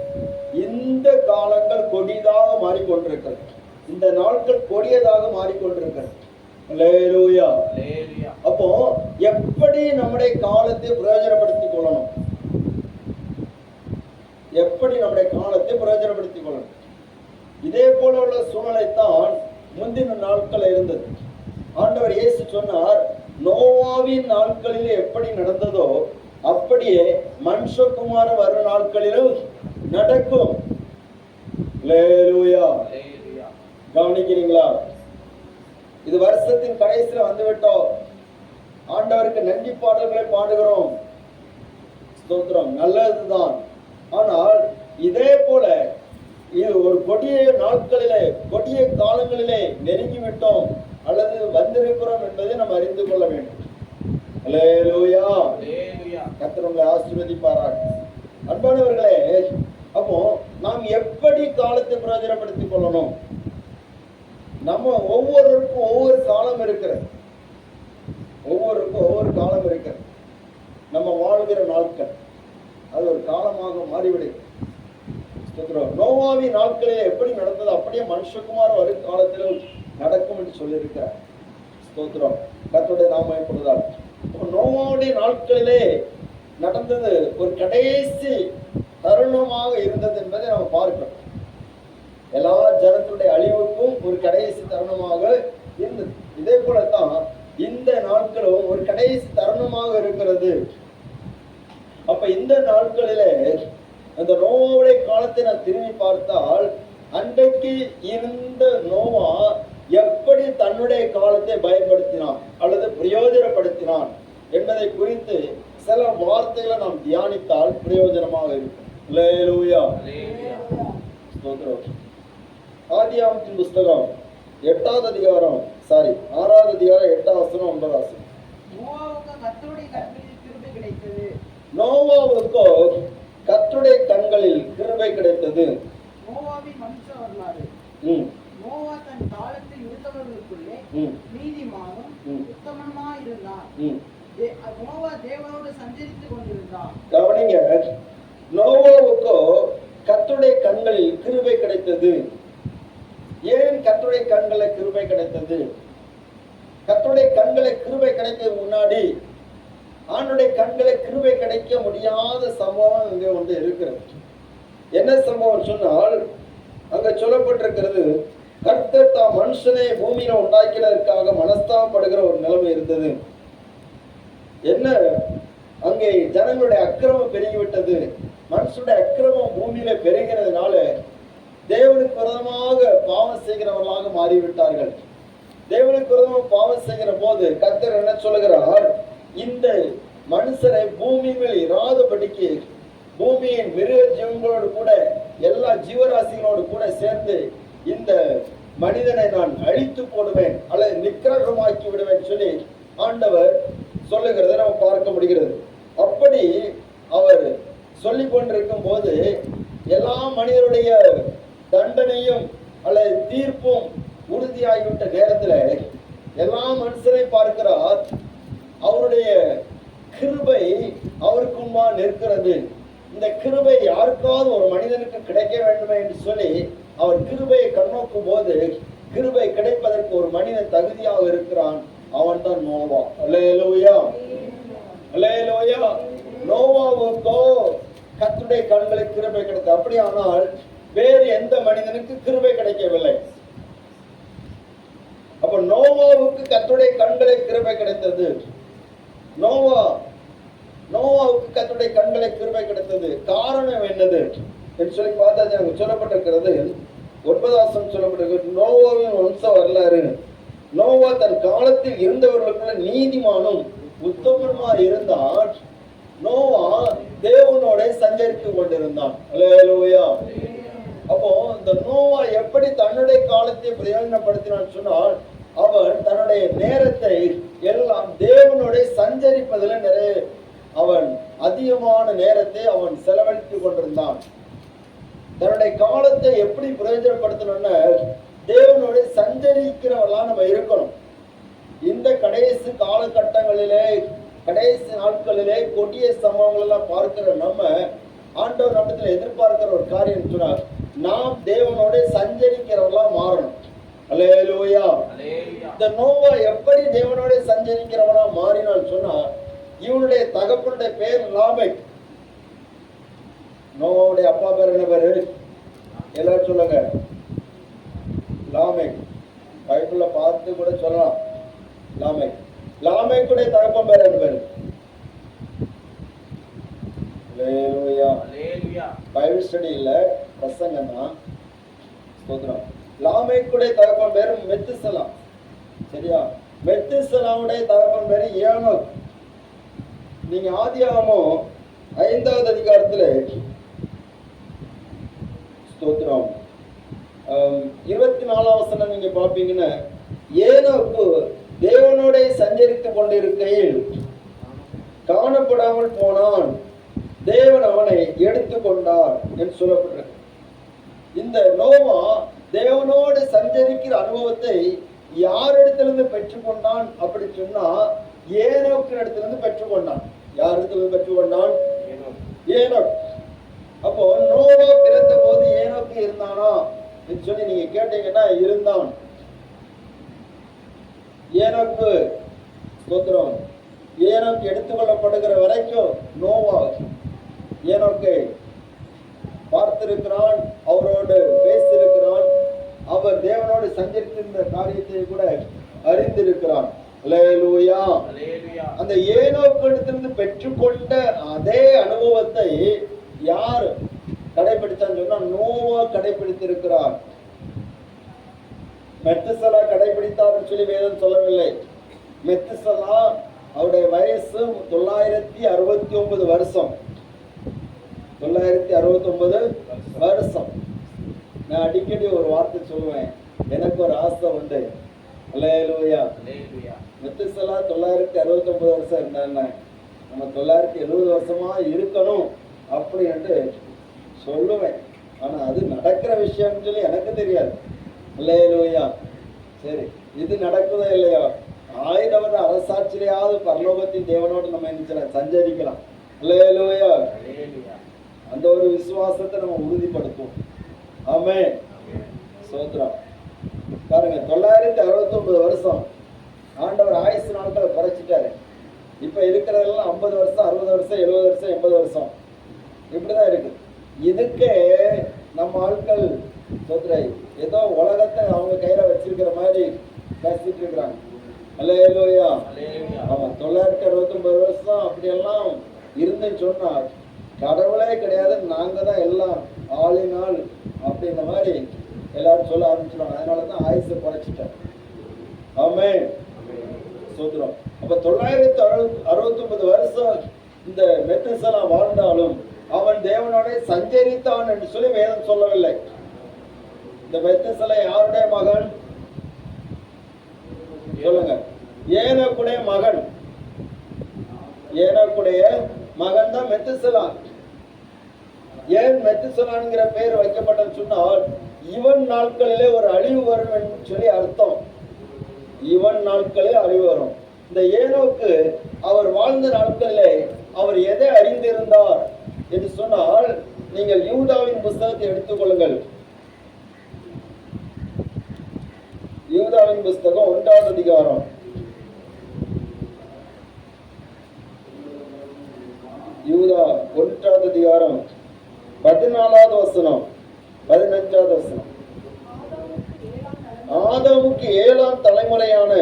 இந்த காலங்கள் கொடிதாக மாறிக்கொண்டிருக்கிறது. இந்த நாட்கள் கொடியதாக மாறிக்கொண்டிருக்கிறது. அல்லேலூயா. அப்போ எப்படி நம்முடைய காலத்தை பிரயோஜனப்படுத்திக் கொள்ளணும்? எப்படி நம்முடைய காலத்தை பிரயோஜனப்படுத்திக் கொள்ளணும்? இதே போல உள்ள சூழ்நிலைத்தான் முந்தின நாட்கள் இருந்தது. ஆண்டவர் இயேசு சொன்னார், நோவாவின் நாட்களில் எப்படி நடந்ததோ அப்படியே மனுஷகுமார வரும் நாட்களிலும் நடக்கும். அல்லேலூயா. கவனிக்கிறீங்களா? இது வருஷத்தின் கடைசியில வந்துவிட்டோம். ஆண்டவருக்கு நன்றி பாடல்களை பாடுகிறோம். ஸ்தோத்திரம், நல்லதுதான். ஆனால் இதே போல இது ஒரு கொடிய நாட்களிலே, கொடிய காலங்களிலே நெருங்கிவிட்டோம் அல்லது வந்திருக்கிறோம் என்பதை நாம் அறிந்து கொள்ள வேண்டும். அல்லேலூயா. கர்த்தர் உங்களை ஆசீர்வதிப்பாராக. அன்பானவர்களே, அப்போ நாம் எப்படி காலத்தை பிரயோஜனப்படுத்திக் கொள்ளணும்? நம்ம ஒவ்வொருவருக்கும் ஒவ்வொரு காலம் இருக்கிறது. ஒவ்வொருவருக்கும் ஒவ்வொரு காலம் இருக்கிறது. நம்ம வாழ்கிற நாட்கள் அது ஒரு காலமாக மாறிவிடுகிறது. நோவாவின் நாட்களில் எப்படி நடந்தது அப்படியே மனுஷகுமார் வரும் காலத்திலும் நடக்கும் என்று சொல்லியிருக்கிறார். ஸ்தோத்திரம், கர்த்தருடைய நாமம் மகிமைப்படுவதாக. நோவாவுடைய நாட்களிலே நடந்தது ஒரு கடைசி தருணமாக இருந்தது என்பதை நாம் பார்க்கிறோம். எல்லா ஜனத்துடைய அழிவுக்கும் ஒரு கடைசி தருணமாக இருந்தது. இதே போலத்தான் இந்த நாட்களும் ஒரு கடைசி தருணமாக இருக்கிறது. அப்ப இந்த நாட்களிலே அந்த நோவாவுடைய காலத்தை நான் திரும்பி பார்த்தால், அன்றைக்கு இருந்த நோவா எப்படி தன்னுடைய காலத்தை பயன்படுத்தினான் அல்லது பிரயோஜனப்படுத்தினான் என்பதை குறித்து சில வார்த்தைகளை நாம் தியானித்தால் பிரயோஜனமாக இருக்கும். அல்லேலூயா. ஆதியாகமத்தின் புஸ்தகம் 8வது அதிகாரம் 6வது அதிகாரம் 8வது வசனம் 9வது வசனம். நோவாவுக்கோ கர்த்தருடைய கண்களில் கிருபை கிடைத்தது. நோவாவின் வம்ச வரலாறு. நோவா தன் காலத்தில் இருந்தவர்களுக்குள்ளே நீதிமானும் உத்தமனுமாய் இருந்தான். நோவா தேவனோடு சஞ்சரித்துக் கொண்டிருந்தான். கவனிங்க, நோவாவுக்கோ கர்த்தருடைய கண்களில் கிருபை கிடைத்தது. ஏன் கர்த்தருடைய கண்களில் கிருபை கிடைத்தது? கர்த்தருடைய கண்களில் கிருபை கிடைக்க முன்னாடி ஆண்டுடைய கண்களை கிருபை கிடைக்க முடியாத சம்பவம் இங்கே ஒன்று இருக்கிறது. என்ன சம்பவம் சொன்னால், அங்க சொல்லப்பட்டிருக்கிறது, கர்த்தர் தாம் மனுஷனை பூமியில உண்டாக்கினதற்காக மனஸ்தாபப்படுகிற ஒரு நிலைமை இருந்தது. என்ன, அங்கே ஜனங்களுடைய அக்கிரமம் பெருகிவிட்டது. மனுஷனுடைய அக்கிரமம் பூமியில பெருகிறதுனால தேவனுக்கு விரோதமாக பாவம் செய்கிறவர்களாக மாறிவிட்டார்கள். தேவனுக்கு விரோதமாக பாவம் செய்கிற போது கர்த்தர் என்ன சொல்லுகிறார், இந்த மனுஷரை பூமி மேல் இராதபடிக்கு பூமியின் மிருக ஜீவங்களோடு கூட எல்லா ஜீவராசிகளோடு கூட சேர்ந்து இந்த மனிதனை நான் அழித்து போடுவேன் அல்லது நிக்கிரகமாக்கி விடுவேன் சொல்லி ஆண்டவர் சொல்லுகிறதை நம்ம பார்க்க முடிகிறது. அப்படி அவர் சொல்லி கொண்டிருக்கும் போது எல்லா மனிதருடைய தண்டனையும் அல்லது தீர்ப்பும் உறுதியாகிவிட்ட நேரத்துல எல்லா மனுஷரையும் பார்க்கிறார். அவருடைய கிருபை அவருக்கு முன்பா நிற்கிறது. இந்த கிருபை யாருக்காவது ஒரு மனிதனுக்கு கிடைக்க வேண்டுமே என்று சொல்லி அவர் கிருபையை கண்ணோக்கும் போது கிருபை கிடைப்பதற்கு ஒரு மனிதன் தகுதியாக இருக்கிறான். அவன் தான் நோவா. அல்லேலூயா, அல்லேலூயா. நோவாவுக்கோ கர்த்தருடைய கண்களுக்கு கிருபை கிடைத்தது. அப்படியானால் வேறு எந்த மனிதனுக்கு கிருபை கிடைக்கவில்லை. அப்ப நோவாவுக்கு கர்த்தருடைய கண்களுக்கு கிருபை கிடைத்தது. நோவாவுக்கு கர்த்தருடைய கண்களை கிருபை கிடைத்தது. காரணம் என்னது? என்று சொல்லி பார்த்தா எனக்கு சொல்லப்பட்டிருக்கிறது. 9 சொல்லப்பட்டிருக்கிறது, நோவாவின் வம்ச வரலாறு. நோவா தன் காலத்தில் இருந்தவர்களுக்குள்ள நீதிமானும் உத்தமனுமா இருந்தான். நோவா தேவனோட சஞ்சரித்து கொண்டிருந்தான். அல்லேலூயா. அப்போ இந்த நோவா எப்படி தன்னுடைய காலத்தை பிரயோஜனப்படுத்தினான் சொன்னால், அவன் தன்னுடைய நேரத்தை எல்லாம் தேவனோட சஞ்சரிப்பதில் அவன் அதிகமான நேரத்தை அவன் செலவழித்துக் கொண்டிருந்தான். தன்னுடைய காலத்தை எப்படி பிரயோஜனப்படுத்தணும்னு தேவனோட சஞ்சரிக்கிறவர்களா நம்ம இருக்கணும். இந்த கடைசி காலகட்டங்களிலே, கடைசி நாட்களிலே கொடிய சம்பவங்கள் எல்லாம் பார்க்கிற நம்ம ஆண்டவர் நம்மத்தில் எதிர்பார்க்கிற ஒரு காரியம் சொன்னார், நாம் தேவனோட சஞ்சரிக்கிறவர்களா மாறணும். அல்லேலூயா. இந்த நோவா எப்படி தேவனோட சஞ்சரிக்கிறவனா மாறினான்னு சொன்னா, இவனுடைய தகப்பனுடைய பேர் லாமெக். நோவாவுடைய அப்பா பேர் என்ன பேரு? எல்லாரும் சொல்லுங்க. லாமெக். பைபிள்ல பார்த்து கூட சொல்லலாம். லாமெக். லாமெக்குடைய தகப்பன் பேர் என்ன பேரு? அல்லேலூயா. பைபிள் ஸ்டடி இல்ல, பிரசங்கம் தான். ஸ்தோத்திரம். லாமெக்குடைய தகப்பன் பேரு மெத்துசலா. சரியா? மெத்துசலாவுடைய தகப்பன் பேரு ஏனோக். நீங்க ஆதியாகமம் 5வது அதிகாரத்துல ஸ்தோத்திரம் 24ஆம் வசனம் நீங்க பாப்பீங்கன்னா, ஏனோக்கு தேவனோட சஞ்சரித்துக் கொண்டிருக்கையில் காணப்படாமல் போனான், தேவன் அவனை எடுத்துக்கொண்டார் என்று சொல்லப்பட்டிருக்கு. இந்த நோவா தேவனோடு சஞ்சரிக்கிற அனுபவத்தை யாரிடத்திலிருந்து பெற்றுக்கொண்டான் அப்படி சொன்னா, ஏனோக்கு இடத்திலிருந்து பெற்றுக்கொண்டான். யார் இடத்திலிருந்து பெற்றுக்கொண்டான்? ஏனோக். அப்போ நோவா பிறந்த போது ஏனோக்கு இருந்தானா சொல்லி நீங்க கேட்டீங்கன்னா, இருந்தான். ஏனோக்கு ஸ்தோத்திரம், ஏனோக்கு எடுத்துக்கொள்ளப்படுகிற வரைக்கும் நோவா ஏனோக்கை பார்த்திருக்கிறான், அவரோடு பேசியிருக்கிறான், அவர் தேவனோடு சஞ்சரித்திருந்த காரியத்தை கூட அறிந்திருக்கிறான். அல்லேலூயா. அந்த ஏனோக்கிடத்திலிருந்து பெற்றுக்கொண்ட அதே அனுபவத்தை யார் கடைபிடித்தான்னு சொன்னா, நோவா கடைபிடித்திருக்கிறார். மெத்துசலா கடைபிடித்தார் சொல்லி வேதம் சொல்லவில்லை. மெத்துசலா அவருடைய வயசு 969 வருஷம். 969 வருஷம். நான் அடிக்கடி ஒரு வார்த்தை சொல்லுவேன், எனக்கு ஒரு ஆசை உண்டு. அல்லேலூயா. மெத்துசலா 969 வருஷம் இருந்தாங்க, நம்ம 970 வருஷமா இருக்கணும் அப்படி என்று சொல்லுவேன். ஆனா அது நடக்கிற விஷயம் சொல்லி எனக்கு தெரியாது. அல்லேலூயா. சரி, இது நடக்குதோ இல்லையா, 1000 வருட அரசாட்சியிலேயாவது பரலோகத்தின் தேவனோடு நம்ம என்ன சஞ்சரிக்கலாம். அல்லேலூயா. அந்த ஒரு விசுவாசத்தை நம்ம உறுதிப்படுத்துவோம். ஆமென். ஸ்தோத்திரம். பாருங்க, 969 வருஷம் ஆண்டவர் ஆயுசு நாட்களை குறைச்சிட்டாரு. இப்ப இருக்கிறதெல்லாம் 50 வருஷம், 60 வருஷம், 70 வருஷம், 80 வருஷம் இப்படிதான் இருக்கு. இதுக்கே நம்ம ஆட்கள் ஸ்தோத்திரம் ஏதோ உலகத்தை அவங்க கையில வச்சிருக்கிற மாதிரி பேசிட்டு இருக்கிறாங்க. அல்லேலூயா. அவன் 969 வருஷம் அப்படியெல்லாம் இருந்துன்னு சொன்னா, கடவுளே கிடையாது, நாங்க தான் எல்லாம் ஆளினால் அப்படின்ற மாதிரி எல்லாரும் சொல்ல ஆரம்பிச்சிருவாங்க. அதனாலதான் ஆயுசை குறைச்சிட்டேன். ஆமென். ஸ்தோத்திரம். அப்ப 969 வருஷம் இந்த மெத்துசலா வாழ்ந்தாலும் அவன் தேவனோட சஞ்சரித்தான் என்று சொல்லி வேதம் சொல்லவில்லை. இந்த மெத்துசலா யாருடைய மகன் சொல்லுங்க? ஏனோக்குடைய மகன். ஏனோக்குடைய மகன் தான் மெத்துசலா. ஏன் மெத்துசலான்கிற பெயர் வைக்கப்பட்டன்னு சொன்னால், இவன் நாட்களிலே ஒரு அழிவு வரும் என்று சொல்லி அர்த்தம். இவன் நாட்களே அழிவு வரும். இந்த ஏனோக்கு அவர் வாழ்ந்த நாட்களிலே அவர் எதை அறிந்திருந்தார் என்று சொன்னால், நீங்கள் யூதாவின் புஸ்தகத்தை எடுத்துக்கொள்ளுங்கள். யூதாவின் புஸ்தகம் 1வது அதிகாரம். யூதா 1வது அதிகாரம் 14வது வசனம், 15வது வசனம். ஆதாமுக்கு 7ஆம் தலைமுறையான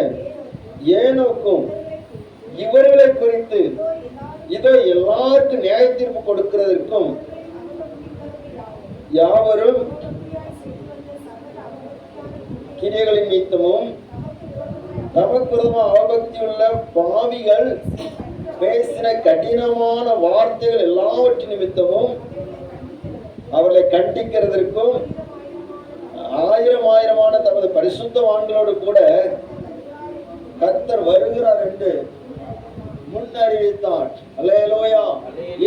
ஏனோக்கும் இவர்களை குறித்து இதோ எல்லாருக்கும் நியாய தீர்ப்பு கொடுக்கிறதற்கும் யாவரும் கிரியைகளின் நிமித்தமும் தமக்குறதும் அவபக்தியுள்ள பாவிகள் பேசின கடினமான வார்த்தைகள் எல்லாவற்றின் நிமித்தமும் அவர்களை கண்டிக்கிறதற்கும் ஆயிரமான தமது பரிசுத்தவான்களோடு கூட கர்த்தர் வருகிறார் என்று முன் அறிவித்தார். அல்லேலூயா.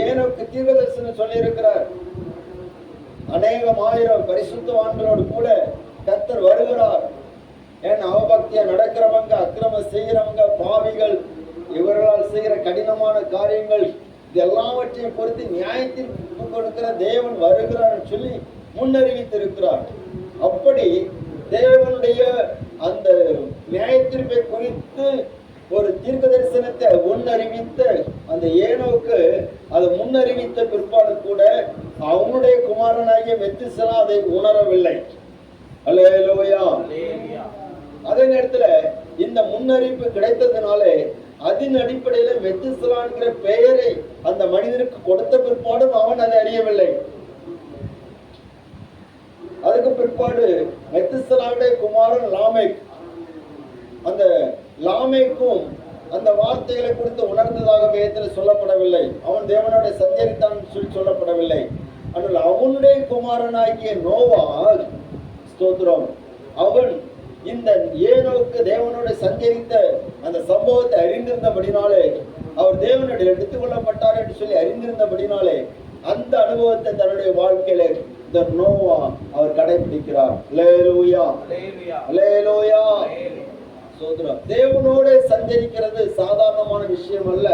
ஏனோக்கு தீர்க்கதரிசனம் சொல்லி இருக்கிறார். அநேகம் ஆயிரம் பரிசுத்தவான்களோடு கூட கர்த்தர் வருகிறார். ஏன் அவபக்தியா நடக்கிறவங்க, அக்கிரமம் செய்கிறவங்க, பாவிகள், இவர்களால் செய்கிற கடினமான காரியங்கள் இது எல்லாவற்றையும் பொறுத்து நியாயத்திற்கு கொடுக்கிற தேவன் வருகிறார் சொல்லி முன்னறிவித்திருக்கிறார். அப்படி தேவனுடைய அந்த நியாயத்திற்பை குறித்து ஒரு தீர்க்க தரிசனத்தை முன்னறிவித்த அந்த ஏனோக்கு அதை முன்னறிவித்த பிற்பாடு கூட அவனுடைய குமாரனாகிய மெத்துசலா அதை உணரவில்லை. அல்லேலூயா. அதே நேரத்துல இந்த முன்னறிவிப்பு கிடைத்ததுனாலே அதன் அடிப்படையில மெத்துசலான்கிற பெயரை அந்த மனிதனுக்கு கொடுத்த பிற்பாடும் அவன் அதை அறியவில்லை. அதுக்கு பிற்பாடு மெத்துசலாவுடைய குமாரன் லாமேக், அந்த லாமேக்கும் அந்த வார்த்தைகளை குறித்து உணர்ந்ததாக வேதத்தில் சொல்லப்படவில்லை. அவன் தேவனோட சஞ்சரித்தான் சொல்லி சொல்லப்படவில்லை. ஆனால் அவனுடைய குமாரனாகிய நோவா, ஸ்தோத்திரம், அவன் இந்த ஏனோக்கு தேவனோட சஞ்சரித்த அந்த சம்பவத்தை அறிந்திருந்தபடினாலே, அவர் தேவனோட எடுத்துக் கொள்ளப்பட்டார் என்று சொல்லி அறிந்திருந்தபடினாலே அந்த அனுபவத்தை தன்னுடைய வாழ்க்கையில இந்த நோவா அவர் கடைபிடிக்கிறார். அல்லேலூயா, அல்லேலூயா. தேவனோட சஞ்சரிக்கிறது சாதாரணமான விஷயம் அல்ல.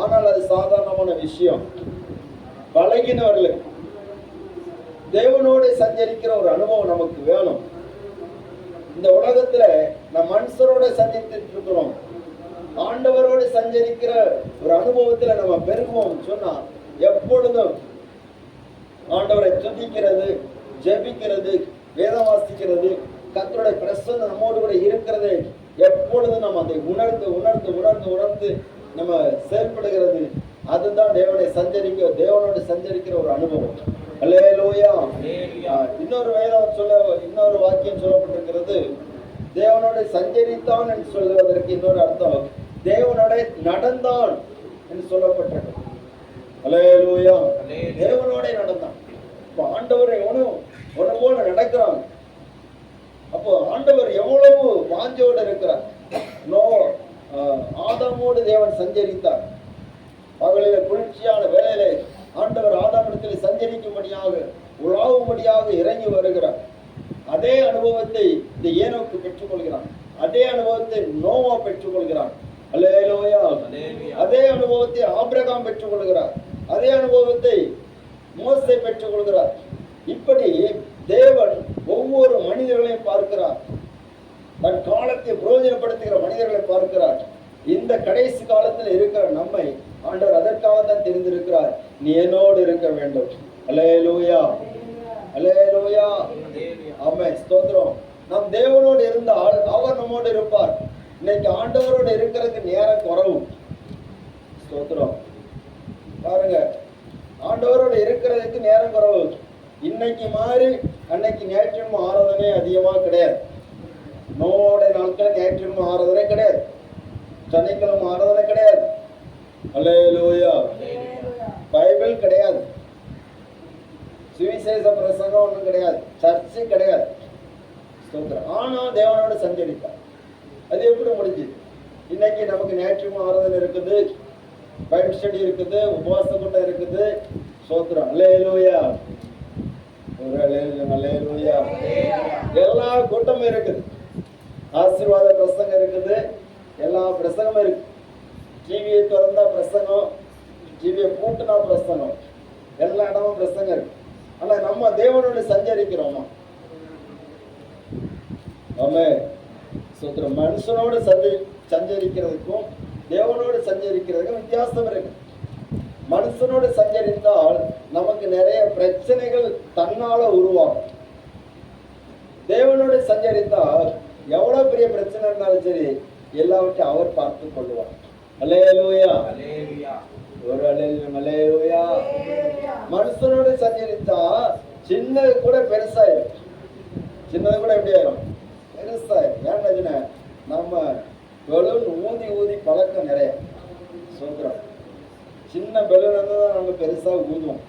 ஆனால் அது சாதாரணமான விஷயம். பழகினவர்களுக்கு தேவனோட சஞ்சரிக்கிற ஒரு அனுபவம் நமக்கு வேணும். இந்த உலகத்துல நம் மனுஷரோட சஞ்சரித்து இருக்கிறோம். ஆண்டவரோடு சஞ்சரிக்கிற ஒரு அனுபவத்துல நம்ம பெருகுவோம் சொன்னா எப்பொழுதும் ஆண்டவரை துதிக்கிறது, ஜெபிக்கிறது, வேதம் வாசிக்கிறது, கர்த்தருடைய பிரசன்னம் நம்மோடு கூட இருக்கிறது எப்பொழுதும் நம்ம அதை உணர்ந்து உணர்ந்து உணர்ந்து உணர்ந்து நம்ம செயல்படுகிறது. அதுதான் தேவனோடு சஞ்சரிக்கிற ஒரு அனுபவம். அல்லேலூயா. இன்னொரு வாக்கியம் சொல்லப்பட்டிருக்கிறது. தேவனோட சஞ்சரித்தான் என்று சொல்வதற்கு இன்னொரு அர்த்தம் தேவனோட நடந்தான் என்று சொல்லப்பட்டிருக்கு. அல்லேலூயா. தேவனோட நடந்தான். இப்போ ஆண்டவர் எவனும் ஒன்று போல நடக்கிறான். அப்போ ஆண்டவர் எவ்வளவு வாஞ்சோடு இருக்கிறார். ஆதாமோடு தேவன் சஞ்சரித்தார். பகலில குளிர்ச்சியான வேளையில ஆண்டவர் ஆதாமிடத்தில் சஞ்சரிக்கும்படியாக உலாவும்படியாக இறங்கி வருகிறார். அதே அனுபவத்தை இந்த ஏனோக்கு பெற்றுக்கொள்கிறான். அதே அனுபவத்தை நோவா பெற்றுக்கொள்கிறான். அல்லேலூயா. அதே அனுபவத்தை ஆபிரகாம் பெற்றுக்கொள்கிறார். அதே அனுபவத்தை மோசே பெற்றுக்கொள்கிறார். இப்படி தேவன் ஒவ்வொரு மனிதர்களையும் பார்க்கிறார். தன் காலத்தை பிரயோஜனப்படுத்துகிற மனிதர்களை பார்க்கிறார். இந்த கடைசி காலத்தில் இருக்கிற நம்மை ஆண்டவர் அதற்காகத்தான் தெரிந்திருக்கிறார். நீ என்னோடு இருக்க வேண்டும். அல்லேலூயா, அல்லேலூயா. ஆமென், ஸ்தோத்திரம். நாம் தேவனோடு இருந்தால் அவர் நம்மோடு இருப்பார். இன்னைக்கு ஆண்டவரோடு இருக்கிறதுக்கு நேரம் குறவு. ஸ்தோத்திரம். பாருங்க, ஆண்டவரோடு இருக்கிறதுக்கு நேரம் குறவு. இன்னைக்கு மாதிரி அன்னைக்கு ஞாயிற்றுக்கிழமை ஆராதனை அதிகமா கிடையாது. நோவோட நாட்கள் ஞாயிற்றுக்கிழமை ஆராதனை கிடையாது. சனிக்கிழமை ஆராதனை கிடையாது. அல்லேலூயா. பைபிள் கிடையாது. சுவிசேஷ பிரசங்கம் ஒன்றும் கிடையாது. சர்ச்சு கிடையாது. ஆனா தேவனோட சஞ்சரித்தார். அது எப்படி முடிஞ்சுது? இன்னைக்கு நமக்கு ஞாயிற்றுக்கிழமை ஆராதனை இருக்குது, பைபிள் ஸ்டடி இருக்குது, உபவாச கூட்டம் இருக்குது. ஸ்தோத்திரம். அல்லேலூயா, அல்லேலூயா. எல்லா கூட்டமும் இருக்குது. ஆசீர்வாத பிரசங்கம் இருக்குது. எல்லா பிரசங்கமும் இருக்கு. டிவியை திறந்தா பிரசங்கம், டிவியை பூட்டினா பிரசங்கம், எல்லா இடமும் பிரசங்கம் இருக்கு. ஆனா நம்ம தேவனோடு சஞ்சரிக்கிறோமா? ஆமென். ஸ்தோத்திரம். மனுஷனோடு சஞ்சரிக்கிறதுக்கும் தேவனோடு சஞ்சரிக்கிறதுக்கும் வித்தியாசம் இருக்கு. மனுஷனோடு சஞ்சரித்தால் நமக்கு நிறைய பிரச்சனைகள் தன்னால உருவாகும். தேவனோடு சஞ்சரித்தால் எவ்வளவு பெரிய பிரச்சனை இருந்தாலும் சரி எல்லாவற்றையும் அவர் பார்த்து கொள்வார். அல்லேலூயா, ஒரு அல்லேலூயா. மனுஷனோடு சஞ்சரித்தா சின்னது கூட பெருசாயிரும். சின்னது கூட எப்படி ஆயிரும்? பெருசாயிரும். ஏன்னா நம்ம பலூன் ஊதி ஊதி பழக்கம் நிறைய. சொல்றோம், சின்ன பலூன் தான் நம்ம பெருசா ஊதுவோம்.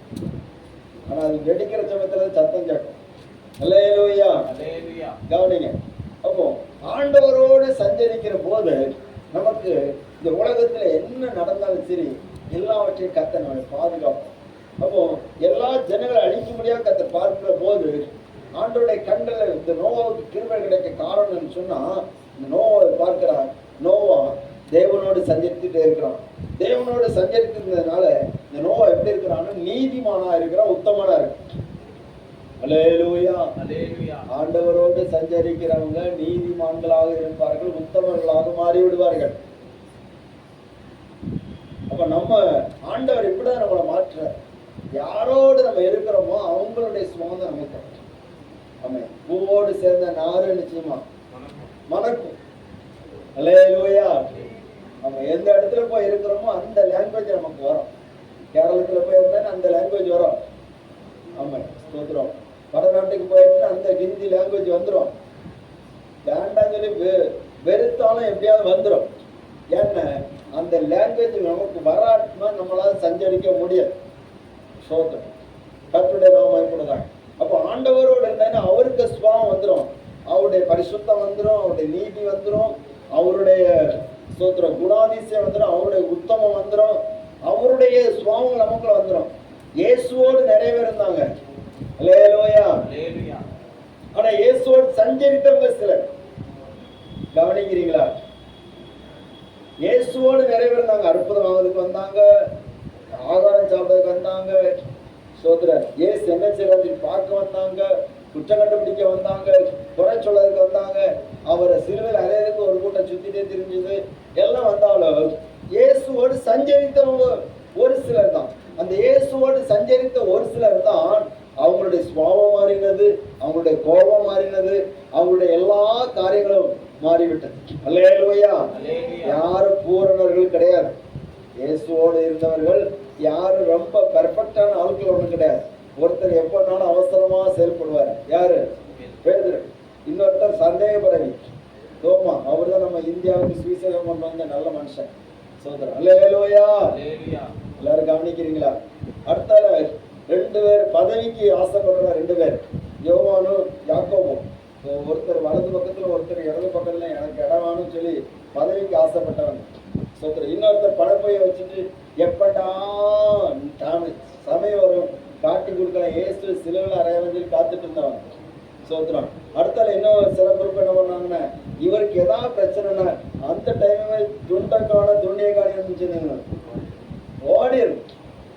ஆனா அது வெடிக்கிற சமயத்துல சத்தம் கேட்கும். அல்லேலூயா. கவனிங்க. அப்போ ஆண்டவரோடு சஞ்சரிக்கிற போது நமக்கு இந்த உலகத்துல என்ன நடந்தாலும் சரி எல்லாவற்றையும் கத்த நம்ம பாதுகாப்போம். அப்போ எல்லா ஜனங்களை அழிக்க முடியாத கத்த பார்க்கிற போது ஆண்டோடைய கண்கள் இந்த நோவாவுக்கு கிருபை கிடைக்க காரணம்னு சொன்னா, இந்த நோவாவை பார்க்கிறான். நோவா தேவனோடு சஞ்சரித்துட்டே இருக்கிறான். தேவனோடு சஞ்சரித்திருந்ததுனால இந்த நோவா எப்படி இருக்கிறான்னு நீதிமானா இருக்கிறான், உத்தமனா இருக்கு. அல்லேலூயா. ஆண்டவரோடு சஞ்சரிக்கிறவங்க நீதிமான்களாக இருப்பார்கள், உத்தமர்களாக மாறி விடுவார்கள். அப்ப நம்ம ஆண்டவர் இப்படிதான் நம்மளை மாற்ற, யாரோடு நம்ம இருக்கிறோமோ அவங்களுடைய சுவாதம் நமக்கு. ஆமா, பூவோடு சேர்ந்த நாறு நிச்சயமா மணக்கும். அல்லேலூயா. நம்ம எந்த இடத்துல போய் இருக்கிறோமோ அந்த லாங்குவேஜ் நமக்கு வரும். கேரளத்துல போய் இருந்தா அந்த லாங்குவேஜ் வரும். ஆமா, ஸ்தோத்திரம். வடநாட்டுக்கு போயிட்டு அந்த ஹிந்தி லாங்குவேஜ் வந்துடும். வேண்டாம் சொல்லி வெறுத்தாலும் எப்படியாவது வந்துடும். ஏன்னா அந்த லாங்குவேஜ் நமக்கு வராட்டுமா நம்மளால சஞ்சரிக்க முடியாது. ஸ்தோத்திரம். கர்த்தருடைய நாமம் கூடதான். அப்போ ஆண்டவரோடு இருந்தா அவருக்கு சுபாவம் வந்துடும், அவருடைய பரிசுத்தம் வந்துடும், அவருடைய நீதி வந்துடும், அவருடைய ஸ்தோத்திரம் குணாதிசயம் வந்துடும், அவருடைய உத்தமம் வந்துடும், அவருடைய சுபாவம் நமக்குள்ள வந்துடும். இயேசுவோடு நிறைய பேர் இருந்தாங்க. அல்லேலூயா. ஆனா இயேசுவோடு சஞ்சரித்தவங்க சிலர். கவனிக்கிறீங்களா? இயேசுவோடு நிறைய பேர் இருந்தாங்க. அற்புதம் வாங்குறதுக்கு வந்தாங்க, ஆகாரம் சாப்பிடுறதுக்கு வந்தாங்க. சோதரர் இயேசு என்ன செய்யறது பார்க்க வந்தாங்க, குற்றம் கண்டுபிடிக்க வந்தாங்க, குறை சொல்றதுக்கு வந்தாங்க, அவரை சிலுவையில் அறையதுக்கு ஒரு கூட்டம் சுத்திட்டே தெரிஞ்சது. எல்லாம் வந்தாலும் இயேசுவோடு சஞ்சரித்தவங்க ஒரு சிலர் தான். அந்த இயேசுவோடு சஞ்சரித்த ஒரு சிலர் தான் அவங்களுடைய சுபாவம் மாறினது, அவங்களுடைய கோபம் மாறினது, அவங்களுடைய எல்லா காரியங்களும் மாறிவிட்டது. அல்லேலூயா. யாரும் பூரணர்கள் கிடையாது. இயேசுவோடு இருந்தவர்கள் யாரும் ரொம்ப பெர்ஃபெக்டான ஆட்கள் ஒன்றும் கிடையாது. ஒருத்தர் எப்பனாலும் அவசரமா செயல்படுவார். யாரு? பேதுரு. இன்னொருத்தர் சந்தேகப்படவி தோமா. அவர் தான் நம்ம இந்தியாவுக்கு சுவிசேஷம் கொண்டு வந்த நல்ல மனுஷன். சோதரன். அல்லேலூயா. எல்லாரும் கவனிக்கிறீங்களா? அடுத்தால 2 பேர் பதவிக்கு ஆசைப்படுற 2 பேர், யோவானும் யாக்கோபும். ஒருத்தர் வலது பக்கத்துல ஒருத்தர் இடது பக்கத்துல எனக்கு இடவானு சொல்லி பதவிக்கு ஆசைப்பட்டவங்க. சோதரன். இன்னொருத்தர் பணப்பைய வச்சுட்டு எப்படா சமயம் வரும் காட்டி கொடுக்கலாம் ஏசு சிலுவையில் அறையவன் சொல்லி காத்துட்டு இருந்தவங்க. சோத்திரம். அடுத்தால இன்னும் சில குரூப் என்ன பண்ணாங்கன்னா, இவருக்கு ஏதாவது பிரச்சனைனா அந்த டைமே துண்டக்கான துண்டியக்கான இருந்துச்சு ஓடிடும்.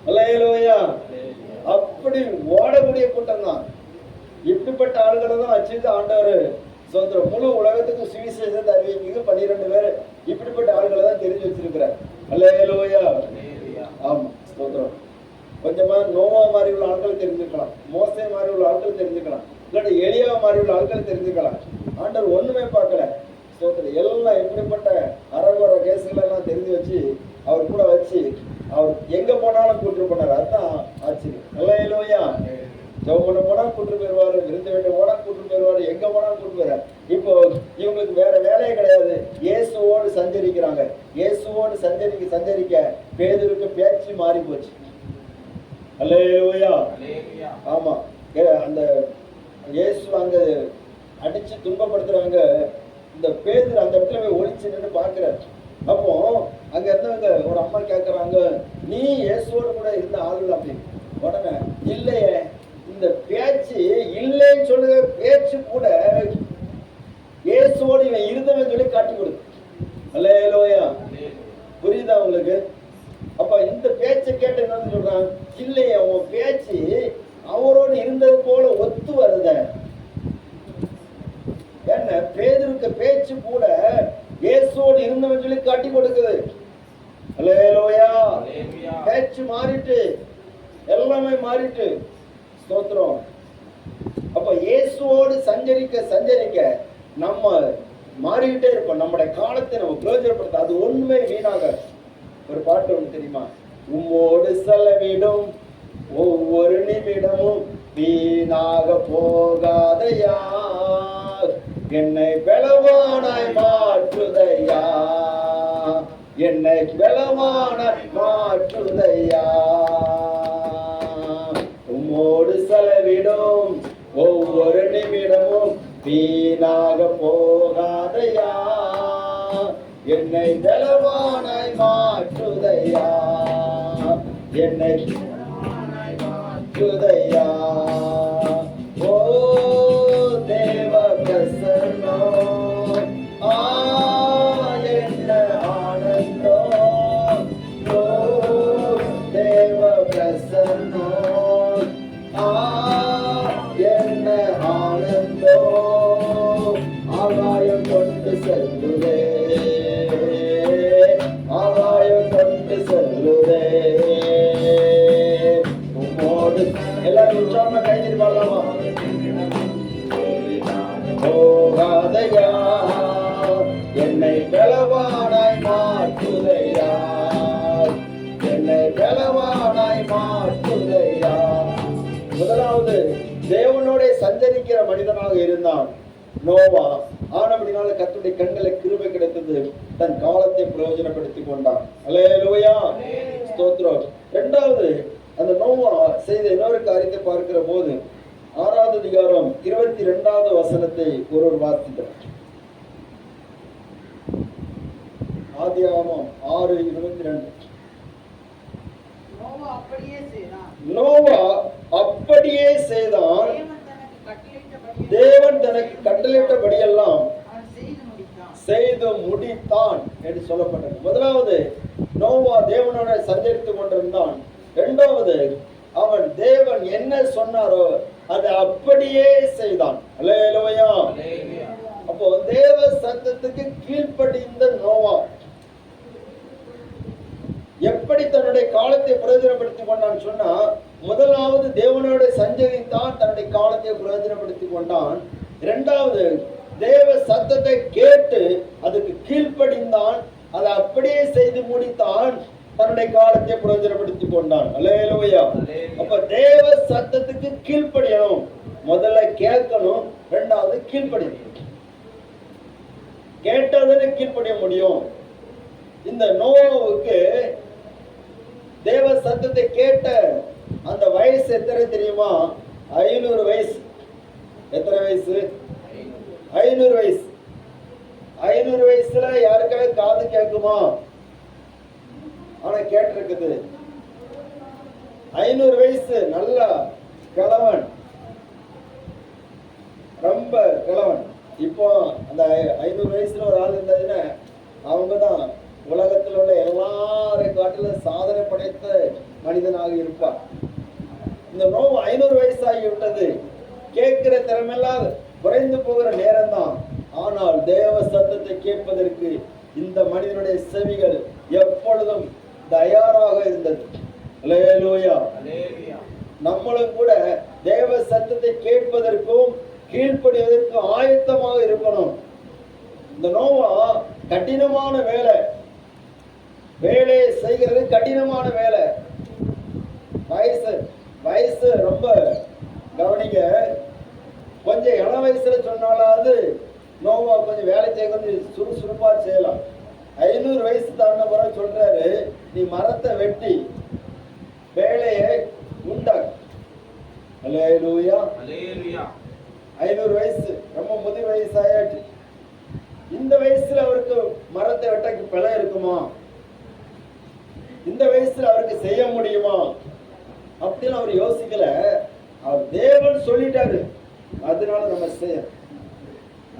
அல்லேலூயா. அப்படி ஓடக்கூடிய கூட்டம் தான். இப்படிப்பட்ட ஆளுகளை தான் வச்சுட்டு ஆண்டவர் சோத்திரம் முழு உலகத்துக்கு சுவிசேஷத்தை அறிவிக்க 12 பேர் இப்படிப்பட்ட ஆளுகளை தான் தெரிஞ்சு வச்சிருக்கிறார். அல்லேலூயா. ஆமா, ஸ்தோத்திரம். கொஞ்சமா நோவா மாதிரி உள்ள ஆட்கள் தெரிஞ்சுக்கலாம், மோசே மாதிரி உள்ள ஆட்கள் தெரிஞ்சுக்கலாம், இல்லாட்டி எலியா மாதிரி உள்ள ஆட்கள் தெரிஞ்சுக்கலாம். ஆண்டவர் ஒண்ணுமே பார்க்கல. ஸ்தோத்திரம். எல்லாம் எப்படிப்பட்ட அரகுற கேசுகள் எல்லாம் தெரிஞ்சு வச்சு அவர் கூட வச்சு அவர் எங்க போனாலும் கூட்டு போனார். அதுதான் ஆச்சரியம். அல்லேலூயா. ஜெபம் பண்ண போனா கூட்டு போயிருவாரு, விருந்து வேண்ட போனா கூட்டு போயிருவாரு, எங்க போனாலும் கூட்டு போயிறாரு. இப்போ இவங்களுக்கு வேற வேலையே கிடையாது. இயேசுவோடு சஞ்சரிக்கிறாங்க. இயேசுவோடு சஞ்சரிக்க பேதுருக்கு பேச்சு மாறி போச்சு. அல்லேலூயா. ஆமா, அந்த இயேசு அங்க அடிச்சு துன்பப்படுத்துறாங்க. இந்த பேதுரு அந்த இடத்துல போய் ஒளிச்சு நின்று பாக்குறாரு. அப்போ அங்க இருந்தவங்க ஒரு அம்மா கேட்கறாங்க, நீ இயேசுவோடு கூட இருந்த ஆளுல அப்படின்னு. உடனே இல்லையே, இந்த பேச்சு இல்லைன்னு சொல்லுங்க, பேச்சு கூட இயேசுவோடு இவன் இருந்தவன் சொல்லி காட்டி கொடுக்கு. அல்லேலூயா. புரியுதா உங்களுக்கு? அப்ப இந்த பேச்சை கேட்டு என்ன சொல்றான், இல்லையே உன் பேச்சு அவரோடு இருந்தது போல ஒத்து வருத. என்ன பேதுருக்கு பேச்சு கூட இயேசுவோடு இருந்தவன் சொல்லி காட்டி கொடுக்குது. அல்லேலூயா. பேச்சு மாறிட்டு எல்லாமே மாறிட்டு. ஸ்தோத்திரம். அப்ப இயேசுவோடு சஞ்சரிக்க நம்ம மாறிக்கிட்டே இருப்போம். நம்முடைய காலத்தை நம்ம பிரயோஜனப்படுத்த அது ஒண்ணுமே வீணாக. ஒரு பாட்டு ஒண்ணு தெரியுமா? உம்மோடு செலவிடும் ஒவ்வொரு நிமிடமும் வீணாக போகாதையா, என்னை பலவானாய் மாற்றுதையா, என்னை பலவானாய் மாற்றுதையா. உம்மோடு செலவிடும் ஒவ்வொரு நிமிடமும் வீணாக போகாதையா, என்னை பலவானாய் மாற்றுதையா, என்னை பலவானாய் மாற்றுதையா. ஓ தேவ பிரசன்னம், என்ன ஆனந்தம். ஓ தேவ பிரசன்னம், என்ன ஆனந்தம். ஆகாயம் கொண்டு செல்லுதே, ஆகாயம் கொண்டு செல்லுதே. உம்மோடு எல்லாரும் உற்சாகமா கையில் பாடலாமா? போகாதையா, என்னை பலவானாய் மாற்றுதையா, என்னை பலவானாய் மாற்றுதையா. முதலாவது தேவனோட சஞ்சரிக்கிற மனிதனாக இருந்தான் நோவா. ஆனபடினால கர்த்தருடைய கண்களை கிருபை கிடைத்தது, தன் காலத்தை பிரயோஜனப்படுத்திக் கொண்டான். அல்லேலூயா, ஸ்தோத்திரம். இரண்டாவது, அந்த நோவா செய்த இன்னொரு காரியத்தை பார்க்கிற போது 6வது அதிகாரம் 22வது வசனத்தை ஒருவர் வாசித்தார். ஆதியாகமம் 6:22. நோவா அப்படியே செய்தான். நோவா அப்படியே செய்தான், தேவன் தனக்கு கட்டளையிட்டபடியெல்லாம் செய்து முடித்தான் என்று சொல்லப்பட்டது. முதலாவது, நோவா தேவனோட சஞ்சரித்துக் கொண்டிருந்தான். இரண்டாவது, அவன் தேவன் என்ன சொன்னாரோ அதை அப்படியே செய்தான். அல்லேலூயா. அப்போ தேவ சத்தத்துக்கு கீழ்ப்படிந்த நோவா எப்படி தன்னுடைய காலத்தை பிரயோஜனப்படுத்திக் கொண்டான் சொன்னா, முதலாவது தேவனோட சஞ்சரித்தான், தன்னுடைய காலத்தை பிரயோஜனப்படுத்திக் கொண்டான். இரண்டாவது, தேவ சத்தத்தை கேட்டு அதுக்கு கீழ்ப்படிந்தான், அதை அப்படியே செய்து முடித்தான், தன்னுடைய காலத்தை பிரயோஜனப்படுத்திக் கொண்டான். அல்லேலூயா. அப்ப தேவ சத்தத்துக்கு கீழ்ப்படியணும். முதல்ல கேட்கணும், இரண்டாவது கீழ்ப்படியணும். கேட்டதுன்னு கீழ்ப்படிய முடியும். இந்த நோவாவுக்கு தேவ சத்தத்தை கேட்ட அந்த வயசு எத்தனை தெரியுமா? 500 வயசு. எத்தனை வயசு? 500 வயசு. 500 வயசுல யாருக்காவது காது கேட்குமா? ஆனா கேட்டிருக்குது. 500 வயசு, நல்ல கிழவன், ரொம்ப கிழவன். இப்போ அந்த 500 வயசுல ஒரு ஆள் இருந்ததுன்னா அவங்கதான் உலகத்தில் உள்ள எல்லாரை காட்டிலும் சாதனை படைத்த மனிதனாக இருப்பார். இந்த நோவு 500 வயசாகி விட்டது. கேட்கிற திறமெல்லாம் குறைந்து போகிற நேரம் தான். ஆனால் தேவ சத்தத்தை கேட்பதற்கு இந்த மனிதனுடைய செவிகள் எப்பொழுதும் தயாராக இருந்தது. அல்லேலூயா. நம்மளும் கூட தேவ சத்தத்தை கேட்பதற்கும் கீழ்ப்படிவதற்கும் ஆயத்தமாக இருக்கணும். இந்த நோவா கடினமான வேலையை செய்கிறது, கடினமான வேலை. வயசு ரொம்ப கவனிங்க. கொஞ்சம் இள வயசுல சொன்னாலாவது நோவா கொஞ்சம் வேலை செய்ய கொஞ்சம் சுறுசுறுப்பா செய்யலாம். 500 வயசு தாண்ட பிறகு சொல்றாரு, நீ மரத்தை வெட்டி வேலையை உண்டாக்கு. அல்லேலூயா. 500 வயசு ரொம்ப முதிர் வயசு ஆயாச்சு. இந்த வயசுல அவருக்கு மரத்தை வெட்டக்கு பிழை இருக்குமா? இந்த வயசுல அவருக்கு செய்ய முடியுமா அப்படின்னு அவர் யோசிக்கல. அவர் தேவன் சொல்லிட்டாரு, அதனால நம்ம செய்ய.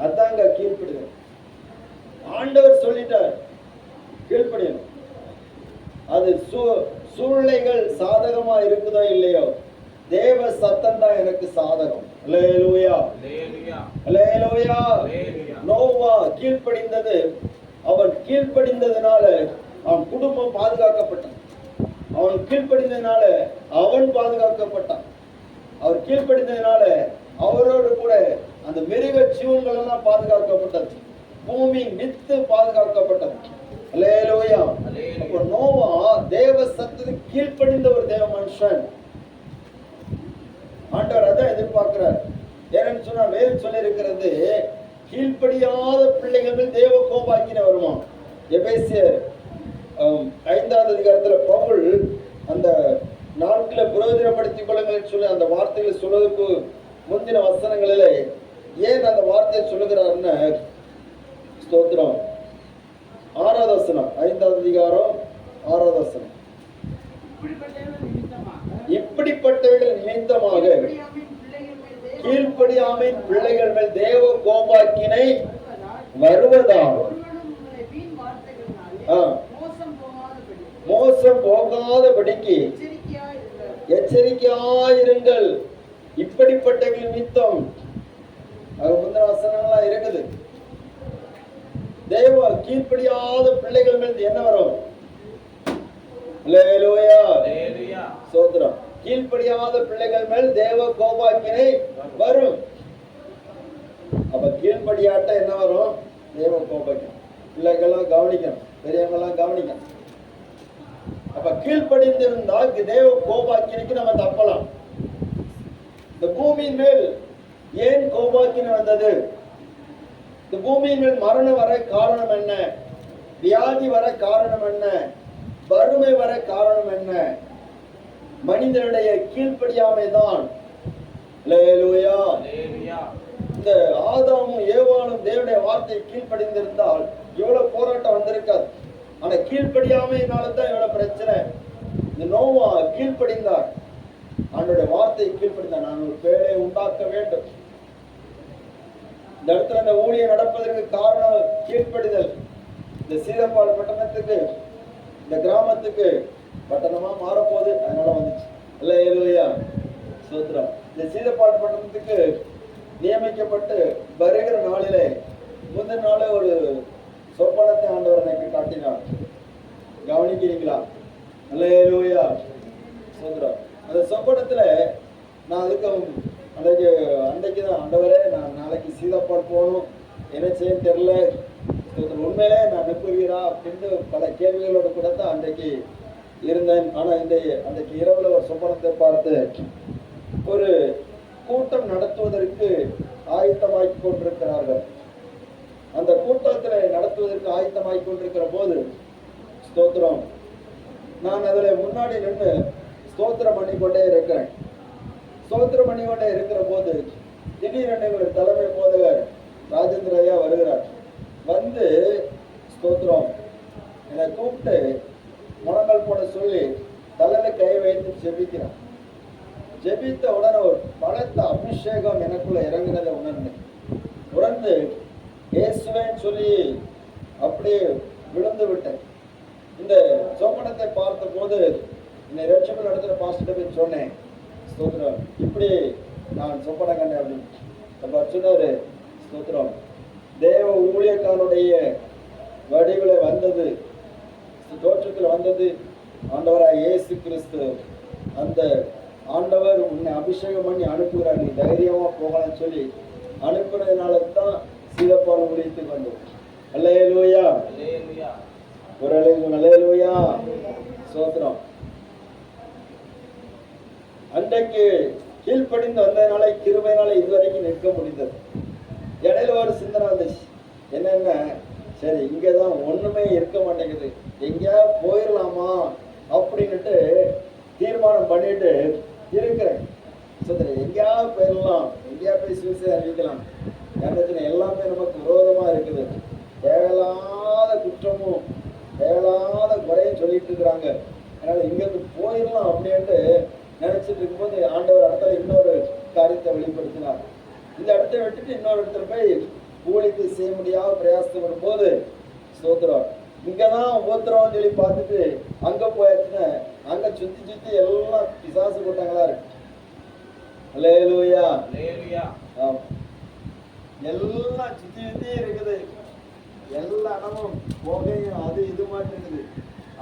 அதாங்க கீழ்ப்படிதல். ஆண்டவர் சொல்லிட்டார், கீழ்ப்படியணும். அது சூழ்நிலைகள் சாதகமா இருக்குதோ இல்லையோ, தேவ சத்தம் தான் எனக்கு சாதகம். அல்லேலூயா. அல்லேலூயா. நோவா கீழ்ப்படிந்தது. அவன் கீழ்ப்படிந்ததுனால அவன் குடும்பம் பாதுகாக்கப்பட்டான். அவன் கீழ்ப்படிந்ததுனால அவன் பாதுகாக்கப்பட்டான். அவர் கீழ்ப்படிந்ததுனால அவரோடு கூட அந்த மிருக ஜீவன்கள் எல்லாம் பாதுகாக்கப்பட்டது. பூமி வித்து பாதுகாக்கப்பட்டது. அல்லேலூயா. அப்ப நோவா தேவ சத்தத்துக்கு கீழ்ப்படிந்த ஒரு தேவ மனுஷன். ஆண்டவர் எபேசியர் 5வது அதிகாரத்துல பவுல் அந்த நாட்களை பிரயோஜனப்படுத்திக் கொள்ளுங்கள் சொல்லி அந்த வார்த்தைகளை சொல்வதற்கு முந்தின வசனங்களிலே ஏன் அந்த வார்த்தையை சொல்லுகிறாருன்னு ஸ்தோத்திரம் 6வது வசனம் 5வது அதிகாரம் 6வது வசனம். இப்படிப்பட்டவர்கள் நிமித்தமாக கீழ்ப்படியாமையின் பிள்ளைகள் மேல் தேவ கோபாக்கினை வருவதால் மோசம் போகாதபடிக்கு எச்சரிக்கையாயிருங்கள். இப்படிப்பட்டவர்கள் நிமித்தம் முந்தின வசனங்களா இருக்குது. தேவ கீழ்ப்படியாத பிள்ளைகள் மேல் என்ன வரும்? அல்லேலூயா, ஸ்தோத்திரம். கீழ்ப்படியாத பிள்ளைகள் மேல் தேவ கோபாக்கினை வரும். அப்ப கீழ்ப்படியாட்ட என்ன வரும்? தேவ கோபாக்கினை. பிள்ளைகள்லாம் கவனிக்கணும், பெரியவங்கெல்லாம் கவனிக்கணும். அப்ப கீழ்ப்படிந்திருந்தா தேவ கோபாக்கினைக்கு நம்ம தப்பலாம். இந்த பூமியின் மேல் ஏன் கோபாக்கினை வந்தது? இந்த பூமியின் மேல் மரணம் வர காரணம் என்ன? வியாதி வர காரணம் என்ன? வறுமை வர காரணம் என்ன? மனிதனுடைய கீழ்ப்படியாமை தான். இந்த ஆதாமும் ஏவாளும் தேவனுடைய வார்த்தை கீழ்ப்படிந்திருந்தால் இவ்வளவு போராட்டம் வந்திருக்காது. ஆனா கீழ்ப்படியாமையினால்தான் இவ்வளவு பிரச்சனை. இந்த நோவா கீழ்ப்படிந்தார், அவனுடைய வார்த்தை கீழ்ப்படிந்தார். நான் ஒரு பேழை உண்டாக்க வேண்டும். இந்த இடத்துல இந்த ஊழியம் நடப்பதற்கு காரணம் கீழ்ப்படிதல். இந்த சீதப்பால் பட்டணத்துக்கு, இந்த கிராமத்துக்கு பட்டணமா மாறப்போகுது, அதனால வந்துச்சு. அல்லேலூயா, ஸ்தோத்திரம். இந்த சீதப்பால் பட்டணத்துக்கு நியமிக்கப்பட்டு வருகிற நாளிலே முந்தின நாளே ஒரு சொப்பனத்தை ஆண்டவர் எனக்கு காட்டினார். கவனிக்கிறீங்களா? அல்லேலூயா, ஸ்தோத்திரம். அந்த சொப்பனத்துல நான் அதுக்கு அன்றைக்கு தான் ஆண்டவரே, நான் நாளைக்கு சீதப்பால் போகணும், என்ன செய்ய தெரியல, உண்மையிலே நான் அனுப்புவீரா அப்படின்னு பல கேள்விகளோடு கூட தான் அன்றைக்கு இருந்தேன். ஆனா அன்றைக்கு இரவுல ஒரு சொப்பனத்தை பார்த்து ஒரு கூட்டம் நடத்துவதற்கு ஆயத்தமாக்கி கொண்டிருக்கிறார்கள். அந்த கூட்டத்துல நடத்துவதற்கு ஆயத்தமாக்கி கொண்டிருக்கிற போது ஸ்தோத்திரம், நான் அதுல முன்னாடி நின்று ஸ்தோத்திரம் பண்ணிக்கொண்டே இருக்கிறேன். ஸ்தோத்திரம் பண்ணிக்கொண்டே இருக்கிற போது திடீரென்று ஒரு தலைமை போதகர் ராஜேந்திர ஐயா வருகிறார். வந்து ஸ்தோத்திரம் என்னை கூப்பிட்டு முழங்கள் போட சொல்லி தலையில கை வைத்து ஜெபிக்கிறான். ஜெபித்த உடனே ஒரு பலத்த அபிஷேகம் எனக்குள்ள இறங்கினதை உணர்ந்து இயேசுவேன்னு சொல்லி அப்படியே விழுந்து விட்டேன். இந்த சொப்பனத்தை பார்த்த போது என்னை ரட்சிப்பு நடத்துகிற பாஸ்டர் போய் சொன்னேன், ஸ்தோத்திரம் இப்படி நான் சொப்பனம் கண்டேன் அப்படின்னு சொன்னாரு. ஸ்தோத்திரம், தேவ ஊழியக்காரனுடைய வடிவில் வந்தது, தோற்றத்தில் வந்தது ஆண்டவராய் இயேசு கிறிஸ்து. அந்த ஆண்டவர் உன்னை அபிஷேகம் பண்ணி அனுப்புகிறார், நீ தைரியமா போகலாம்னு சொல்லி அனுப்புறதுனால தான் சீதப்பால் ஊழியத்துக்கு வந்தோம். அல்லேலூயா, ஒரு அல்லேலூயா, ஸ்தோத்திரம். அன்றைக்கு கீழ்ப்படிந்து வந்ததுனால கிருபையினால இதுவரைக்கும் நிற்க முடிந்தது. இடையில ஒரு சிந்தனை வந்துச்சு, என்னென்ன சரி இங்கதான் ஒண்ணுமே இருக்க மாட்டேங்குது, எங்கேயா போயிடலாமா அப்படின்னுட்டு தீர்மானம் பண்ணிட்டு இருக்கிறேன். எங்கேயா போயிடலாம், எங்கேயா போய் சுவிசேஷம் அறிவிக்கலாம். எல்லாமே நமக்கு விரோதமா இருக்குது, தேவையில்லாத குற்றமும் தேவையில்லாத குறையும் சொல்லிட்டு இருக்கிறாங்க. அதனால இங்கிருந்து போயிடலாம் அப்படின்ட்டு நினைச்சிட்டு இருக்கும்போது ஆண்டவர் இடத்துல இன்னொரு காரியத்தை வெளிப்படுத்தினார். இந்த இடத்தை விட்டுட்டு இன்னொரு இடத்துல போய் ஊழியத்தை செய்ய முடியாத பிரயாசப்படும் போது ஸ்தோத்திரம் இங்கதான் உபத்திரம் சொல்லி பார்த்துட்டு அங்க போயாச்சுன்னா அங்க சுத்தி எல்லாம் பிசாசு கூட்டங்களா இருக்கு. அல்லேலூயா, எல்லாம் சுத்தி இருக்குது, எல்லா இடமும் புகையும் அது இது மாதிரி இருக்குது.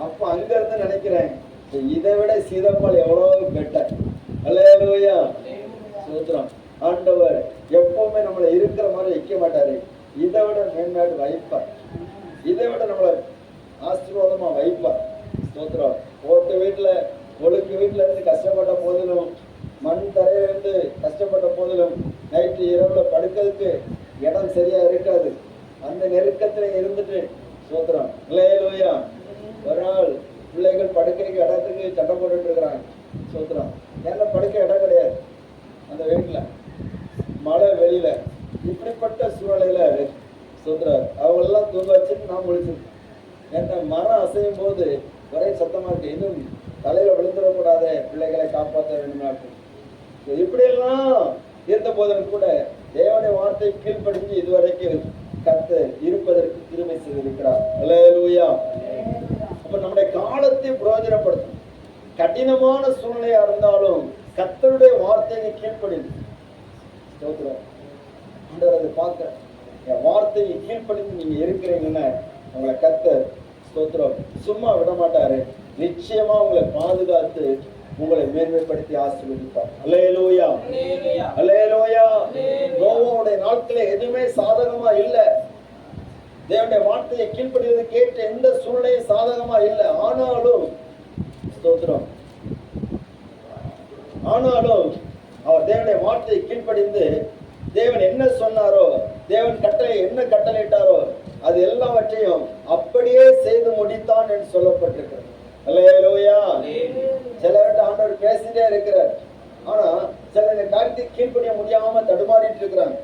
அப்ப அங்க இருந்து நினைக்கிறேன், இதை விட சீதப்பால் எவ்வளவு பெட்டர். அல்லேலூயா, ஸ்தோத்திரம். ஆண்டவர் எப்பவுமே நம்மளை இருக்கிற மாதிரி வைக்க மாட்டாரு, இதை விட மேன்மேடு வைப்பார், இதை விட நம்மளை ஆசீர்வாதமா வைப்பார். ஸ்தோத்திரம். ஓட்டு வீட்டுல ஒழுக்கு வீட்டுல இருந்து கஷ்டப்பட்ட போதிலும், மண் தரையில இருந்து கஷ்டப்பட்ட போதிலும், நைட்டு இரவுல படுக்கிறதுக்கு இடம் சரியா இருக்காது. அந்த நெருக்கத்துல இருந்துட்டு சோத்திரம். அல்லேலூயா. ஒரு நாள் பிள்ளைகள் படுக்கைக்கு இடத்துக்கு சண்டை போட்டுட்டு இருக்கிறாங்க. சோத்திரம். ஏன்னா படுக்கை இடம் கிடையாது அந்த வீட்டுல, மழை வெளியில. இப்படிப்பட்ட சூழ்நிலையில சோத்திரம் அவங்களெல்லாம் தூங்க வச்சுட்டு நான் முடிச்சிருக்கேன். ஏன்னா மரம் அசையும் போது ஒரே சத்தமா இருக்கு, இன்னும் தலையில விழுந்துடக்கூடாத, பிள்ளைகளை காப்பாற்ற வேண்டும். இப்படியெல்லாம் இருந்த போதிலும் கூட தேவனுடைய வார்த்தை கீழ்ப்படிஞ்சு இதுவரைக்கும் கத்து இருப்பதற்கு கிருபை செய்திருக்கிறார். அல்லேலூயா. அப்ப நம்முடைய காலத்தை பிரயோஜனப்படுத்தும். கடினமான சூழ்நிலையா இருந்தாலும் கர்த்தருடைய வார்த்தையை கீழ்ப்படிந்து அதை பார்க்க என் வார்த்தையை கீழ்ப்படிந்து நீங்க இருக்கிறீங்கன்னா உங்களை கர்த்தர் ஸ்தோத்திரம் சும்மா விட மாட்டாரு. நிச்சயமா உங்களை பாதுகாத்து உங்களை மேன்மைப்படுத்தி ஆசீர்வதிப்பார். அல்லேலூயா. அல்லேலூயா. நோவாவுடைய நாட்களே எதுவுமே சாதகமா இல்ல. தேவனுடைய வார்த்தையை கீழ்ப்படிவது கேட்ட எந்த சூழ்நிலையும் சாதகமா இல்லை. ஆனாலும் ஸ்தோத்திரம், ஆனாலும் அவர் தேவனுடைய வார்த்தையை கீழ்ப்படிந்து தேவன் என்ன சொன்னாரோ, தேவன் கட்டளை என்ன கட்டளையிட்டாரோ அது எல்லாவற்றையும் அப்படியே செய்து முடித்தான் என்று சொல்லப்பட்டிருக்கிறது. அல்லேலூயா. சிலர்கிட்ட ஆண்டவர் பேசிட்டே இருக்கிறார், ஆனா சில இந்த காரியத்தை கீழ்ப்படிய முடியாம தடுமாறிட்டு இருக்கிறாங்க.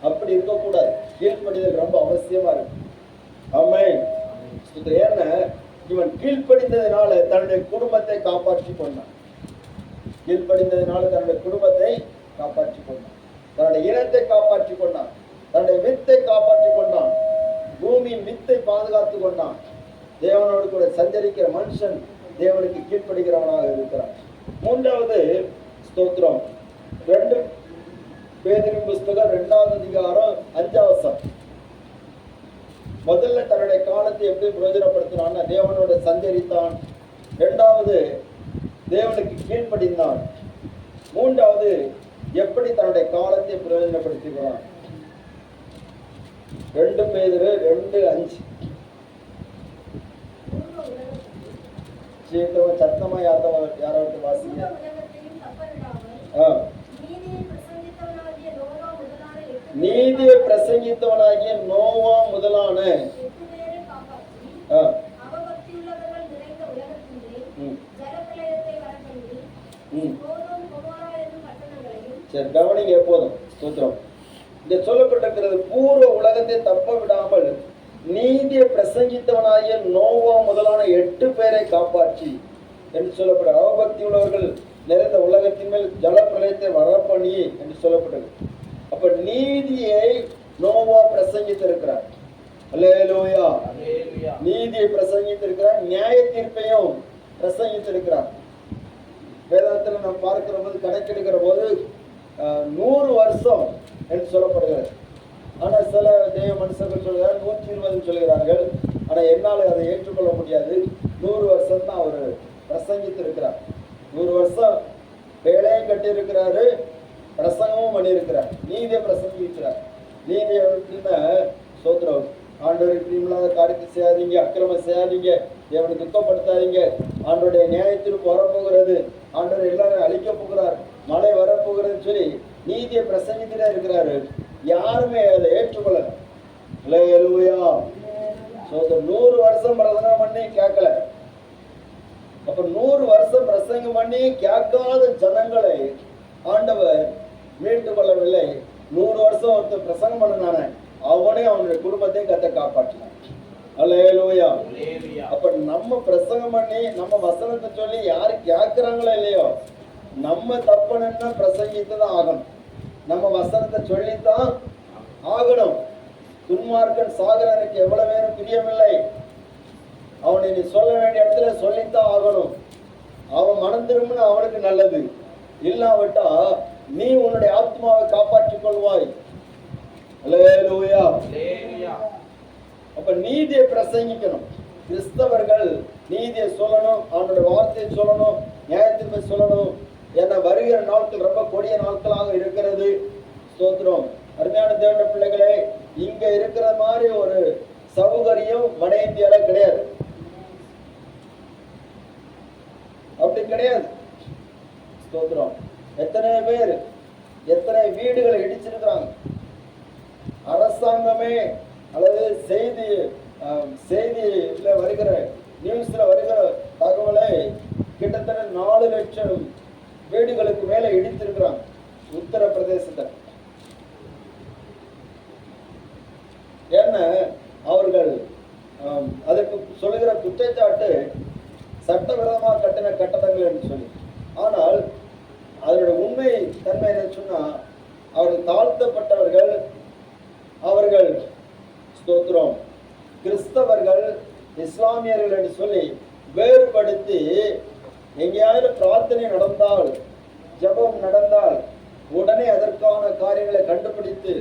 அப்படி இருக்கக்கூடாது. கீழ்ப்படிதல் ரொம்ப அவசியமா இருக்கு. ஆமென். ஏன்னா இவன் கீழ்ப்படிந்ததுனால தன்னுடைய குடும்பத்தை காப்பாற்றி கொண்டான். கீழ்ப்படிந்ததுனால தன்னுடைய குடும்பத்தை காப்பாற்றி கொண்டான், தன்னுடைய இனத்தை காப்பாற்றி கொண்டான், தன்னுடைய வித்தை காப்பாற்றி கொண்டான், பூமியின் வித்தை பாதுகாத்து கொண்டான். தேவனோடு கூட சஞ்சரிக்கிற மனுஷன் தேவனுக்கு கீழ்ப்படுகிறவனாக இருக்கிறான். மூன்றாவது ஸ்தோத்திரம், 2 பேதுரு புஸ்தகம் 2ஆம் அதிகாரம் 5ஆம் வசனம். முதல்ல தன்னுடைய காலத்தை எப்படி பிரயோஜனப்படுத்தினான், தேவனோட சஞ்சரித்தான். 2வது தேவனுக்கு கீழ்ப்படிந்தான். 3வது எப்படி தன்னுடைய காலத்தை பிரயோஜனப்படுத்தினான். 2 பேதுரு 2:5. சத்தமா யாராவது வாசிங்க. நீதியை பிரசங்கித்தவனாகிய நோவா முதலான சரி கவனிங்க. எப்போதும் ஸ்தோத்திரம் இங்க சொல்லப்பட்டிருக்கிறது, பூர்வ உலகத்தை தப்ப விடாமல் நீதியை பிரசங்கித்தவனாகிய நோவா முதலான 8 பேரை காப்பாற்றி என்று சொல்லப்படும். அவபக்தி உள்ளவர்கள் நிறைந்த உலகத்தின் மேல் ஜலப்பிரளயத்தை வரப்பண்ணி என்று சொல்லப்பட்டது. அப்ப நீதியை நோவா பிரசங்கித்திருக்கிறார். அல்லேலூயா. நீதியை பிரசங்கித்திருக்கிறார், நியாய தீர்ப்பையும் பிரசங்கித்திருக்கிறார். வேதாந்தத்தில் நாம் பார்க்கிற போது கணக்கெடுக்கிற போது 100 வருஷம் என்று சொல்லப்படுகிறது. ஆனா சில தெய்வ மனுஷர்கள் சொல்கிறார் 120 சொல்கிறார்கள். ஆனா என்னால் அதை ஏற்றுக்கொள்ள முடியாது. 100 வருஷம் தான் அவர் பிரசங்கித்திருக்கிறார். 100 வருஷம் வேலையும் கட்டியிருக்கிறாரு, பிரசங்கமும் பண்ணியிருக்கிறார், நீதியை பிரசங்கிக்கிறார். நீதியை சோத்திரம், ஆண்டவர் பிரியமில்லாத காரியத்தை செய்யாதீங்க, அக்கிரமம் செய்யாதீங்க, தேவனை துக்கப்படுத்தாதீங்க, ஆண்டோடைய நியாயத்திற்கு வரப்போகிறது, ஆண்டவர் எல்லாரும் அழிக்க போகிறார், மழை வரப்போகிறதுன்னு சொல்லி நீதியை பிரசங்கித்துட்டே இருக்கிறாரு. யாருமே அதை ஏற்றுக்கொள்ள. அல்லேலூயா. 100 வருஷம் பிரசங்கம் பண்ணி கேட்கல. அப்ப 100 வருஷம் பிரசங்கம் பண்ணி கேட்காத ஜனங்களை ஆண்டவர் மீட்டு கொள்ளவில்லை. 100 வருஷம் ஒருத்தர் பிரசங்கம் பண்ணனானே அவனே அவனுடைய குடும்பத்தையும் கத்த காப்பாற்றினான். அல்லேலூயா. அப்ப நம்ம பிரசங்கம் பண்ணி நம்ம வசனத்தை சொல்லி யாரு கேட்கிறாங்களோ இல்லையோ, நம்ம தப்புன்னா பிரசங்கித்துதான் ஆகணும். நம்ம வசனத்தை சொல்லித்தான் ஆகணும். துன்மார்க்கன் சாகரனுக்கு எவ்வளவு பேரும் பிரியமில்லை. அவனை நீ சொல்ல வேண்டிய இடத்துல சொல்லித்தான் ஆகணும். அவன் மனம் திரும்பினா அவனுக்கு நல்லது, இல்லாவிட்டா நீ உன்னுடைய ஆத்மாவை காப்பாற்றிக் கொள்வாய். அல்லேலூயா. அப்ப நீதியை பிரசங்கிக்கணும். கிறிஸ்தவர்கள் நீதியை சொல்லணும், அவனுடைய வார்த்தையை சொல்லணும், நியாயத்திற்கு சொல்லணும். ஏன்னா வருகிற நாட்கள் ரொம்ப கொடிய நாட்களாக இருக்கிறது. ஸ்தோத்திரம். அருமையான தேவனுடைய பிள்ளைகளே, இங்க இருக்கிற மாதிரி ஒரு சௌகரியம் வட இந்தியால கிடையாது. அப்படி கிடையாது. ஸ்தோத்திரம். எத்தனை பேர் எத்தனை வீடுகளை இடிச்சிருக்கிறாங்க. அரசாங்கமே அல்லது செய்தி செய்தியில் வருகிற நியூஸ்ல வருகிற தகவலை கிட்டத்தட்ட 4 லட்சம் வீடுகளுக்கு மேல இடித்திருக்கிறாங்க உத்தரப்பிரதேசத்தை. ஏன்னா அவர்கள் அதற்கு சொல்லுகிற குற்றச்சாட்டு சட்டவிரோதமாக கட்டின கட்டடங்கள் என்று சொல்லி. ஆனால் அதனுடைய உண்மை தன்மை என்ன சொன்னா, அவர்கள் தாழ்த்தப்பட்டவர்கள், அவர்கள் ஸ்தோத்திரம் கிறிஸ்தவர்கள் இஸ்லாமியர்கள் என்று சொல்லி வேறுபடுத்தி எங்கேயாவது பிரார்த்தனை நடந்தால், ஜெபம் நடந்தால் உடனே அதற்கான காரியங்களை கண்டுபிடித்து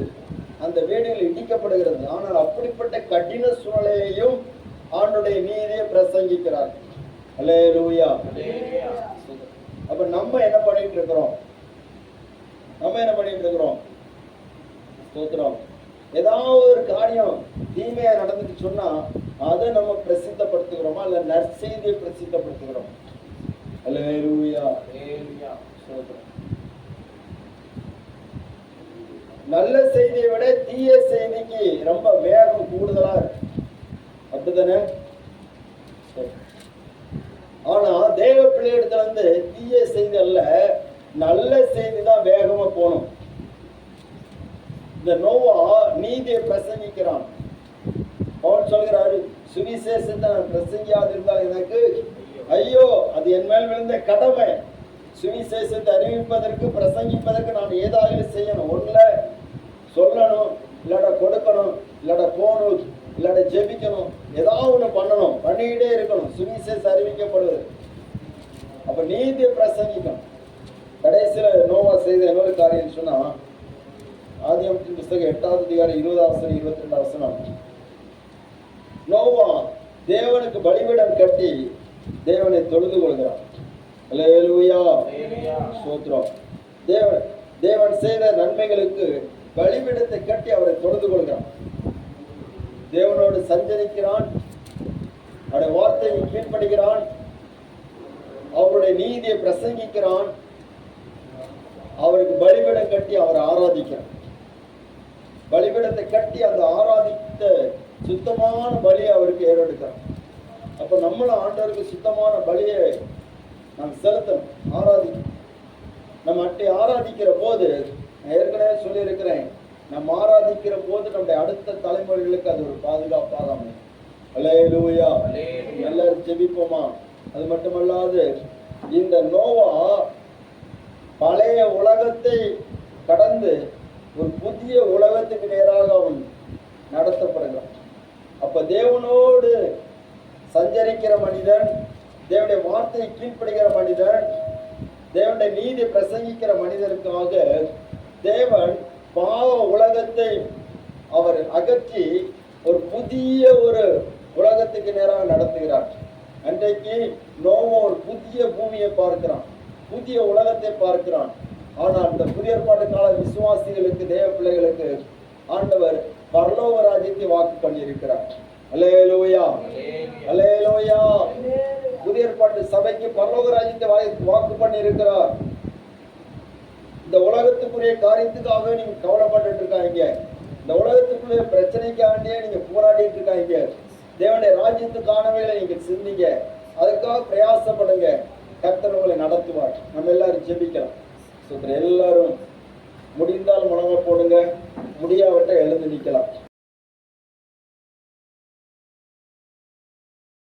அந்த வீடுகள் இடிக்கப்படுகிறது. ஆனால் அப்படிப்பட்ட கடின சூழ்நிலையையும் ஆண்டுடைய நீதியை பிரசங்கிக்கிறார். அல்லேலூயா. அப்ப நம்ம என்ன பண்ணிட்டு இருக்கிறோம்? ஸ்தோத்திரம். ஏதாவது ஒரு காரியம் தீமையா நடந்துட்டு சொன்னா அதை நம்ம பிரசித்தப்படுத்துகிறோமா இல்ல நற்செய்தியை பிரசித்தப்படுத்துகிறோம்? அல்லேலூயா. ஸ்தோத்திரம். நல்ல செய்தியை விட தீய செய்திக்கு ரொம்ப வேகம் கூடுதலா இருக்கு, அப்படித்தானே? ஆனா தேவ பிள்ளையிடத்துல வந்து தீய செய்தி அல்ல, நல்ல செய்தி தான் வேகமா போகணும். இந்த நோவா நீதியை பிரசங்கிக்கிறான். அவன் சொல்கிறாரு, சுவிசேஷத்தை நான் பிரசங்கியாது இருந்தால் எனக்கு ஐயோ, அது என் மேல் விழுந்த கடமை. சுவிசேஷத்தை அறிவிப்பதற்கு பிரசங்கிப்பதற்கு நான் ஏதாவது செய்யணும். ஒண்ணுல சொல்லணும், இல்லாட கொடுக்கணும், இல்லாட போகணும், இல்லாட ஜெபிக்கணும், ஏதாவது ஒண்ணு பண்ணணும், பண்ணிக்கிட்டே இருக்கணும். சுவிசேஷம் அறிவிக்கப்படுவது. அப்ப நீதியை பிரசங்கிக்கணும். கடைசியில நோவா செய்த இன்னொரு காரியம் சொன்னா, ஆதியாகமத்தின் புத்தகம் 8ஆம் அதிகாரம் 20 22 நோவா தேவனுக்கு பலிபீடம் கட்டி தேவனை தொழுது கொள்கிறான். அல்லேலூயா. ஸ்தோத்திரம். தேவன் செய்த நன்மைகளுக்கு பலிபீடத்தை கட்டி அவரை தொழுது கொள்கிறான். தேவனோடு சஞ்சரிக்கிறான், அவருடைய வார்த்தையை கீழ்ப்படுகிறான், அவருடைய நீதியை பிரசங்கிக்கிறான், அவருக்கு பலிபீடம் கட்டி அவரை ஆராதிக்கிறான். பலிபீடத்தை கட்டி அந்த ஆராதித்த சுத்தமான பலியை அவருக்கு ஏறெடுக்கிறான். அப்ப நம்மளும் ஆண்டவருக்கு சுத்தமான பலியை நாம் செலுத்தணும், ஆராதிக்கணும். நம்ம அப்படி ஆராதிக்கிற போது, நான் ஏற்கனவே சொல்லியிருக்கிறேன், நம்ம ஆராதிக்கிற போது நம்முடைய அடுத்த தலைமுறைகளுக்கு அது ஒரு பாதுகாப்பாக அமையும். அல்லேலூயா. எல்லாரும் ஜெபிப்போமா? அது மட்டுமல்லாது இந்த நோவா பழைய உலகத்தை கடந்து ஒரு புதிய உலகத்துக்கு நேராக அவன் நடத்தப்படுகிறான். அப்ப தேவனோடு சஞ்சரிக்கிற மனிதன், தேவனுடைய வார்த்தையை கீழ்ப்படுகிற மனிதன், தேவனுடைய நீதி பிரசங்கிக்கிற மனிதனுக்காக தேவன் பாவ உலகத்தை அவர் அகற்றி ஒரு புதிய ஒரு உலகத்துக்கு நேராக நடத்துகிறார். அன்றைக்கு நோவா ஒரு புதிய பூமியை பார்க்கிறான், புதிய உலகத்தை பார்க்கிறான். ஆனால் இந்த புதிய ஏற்பாட்டு கால விசுவாசிகளுக்கு, தேவ பிள்ளைகளுக்கு ஆண்டவர் பரலோக ராஜ்யத்தை வாக்கு பண்ணியிருக்கிறார். அல்லேலூயா. அல்லேலூயா. புதிய ஏற்பாட்டு சபைக்கு பரலோக ராஜ்யத்தை வாக்கு பண்ணியிருக்கிறார். இந்த உலகத்துக்குரிய காரியத்துக்காக நீங்க கவலைப்பட்டு இருக்காங்க, இந்த உலகத்துக்குரிய பிரச்சனைக்காண்டியே நீங்க போராடிட்டு இருக்காங்க. தேவனுடைய ராஜ்யத்துக்கானவைகளை நீங்க சிந்திங்க, அதுக்காக பிரயாசப்படுங்க. கர்த்தர் உங்களை நடத்துவார். நம்ம எல்லாரும் ஜெபிக்கலாம். எல்லாரும் முடிந்தால் முழங்க போடுங்க, முடியாவிட்ட எழுந்து நிற்கலாம்.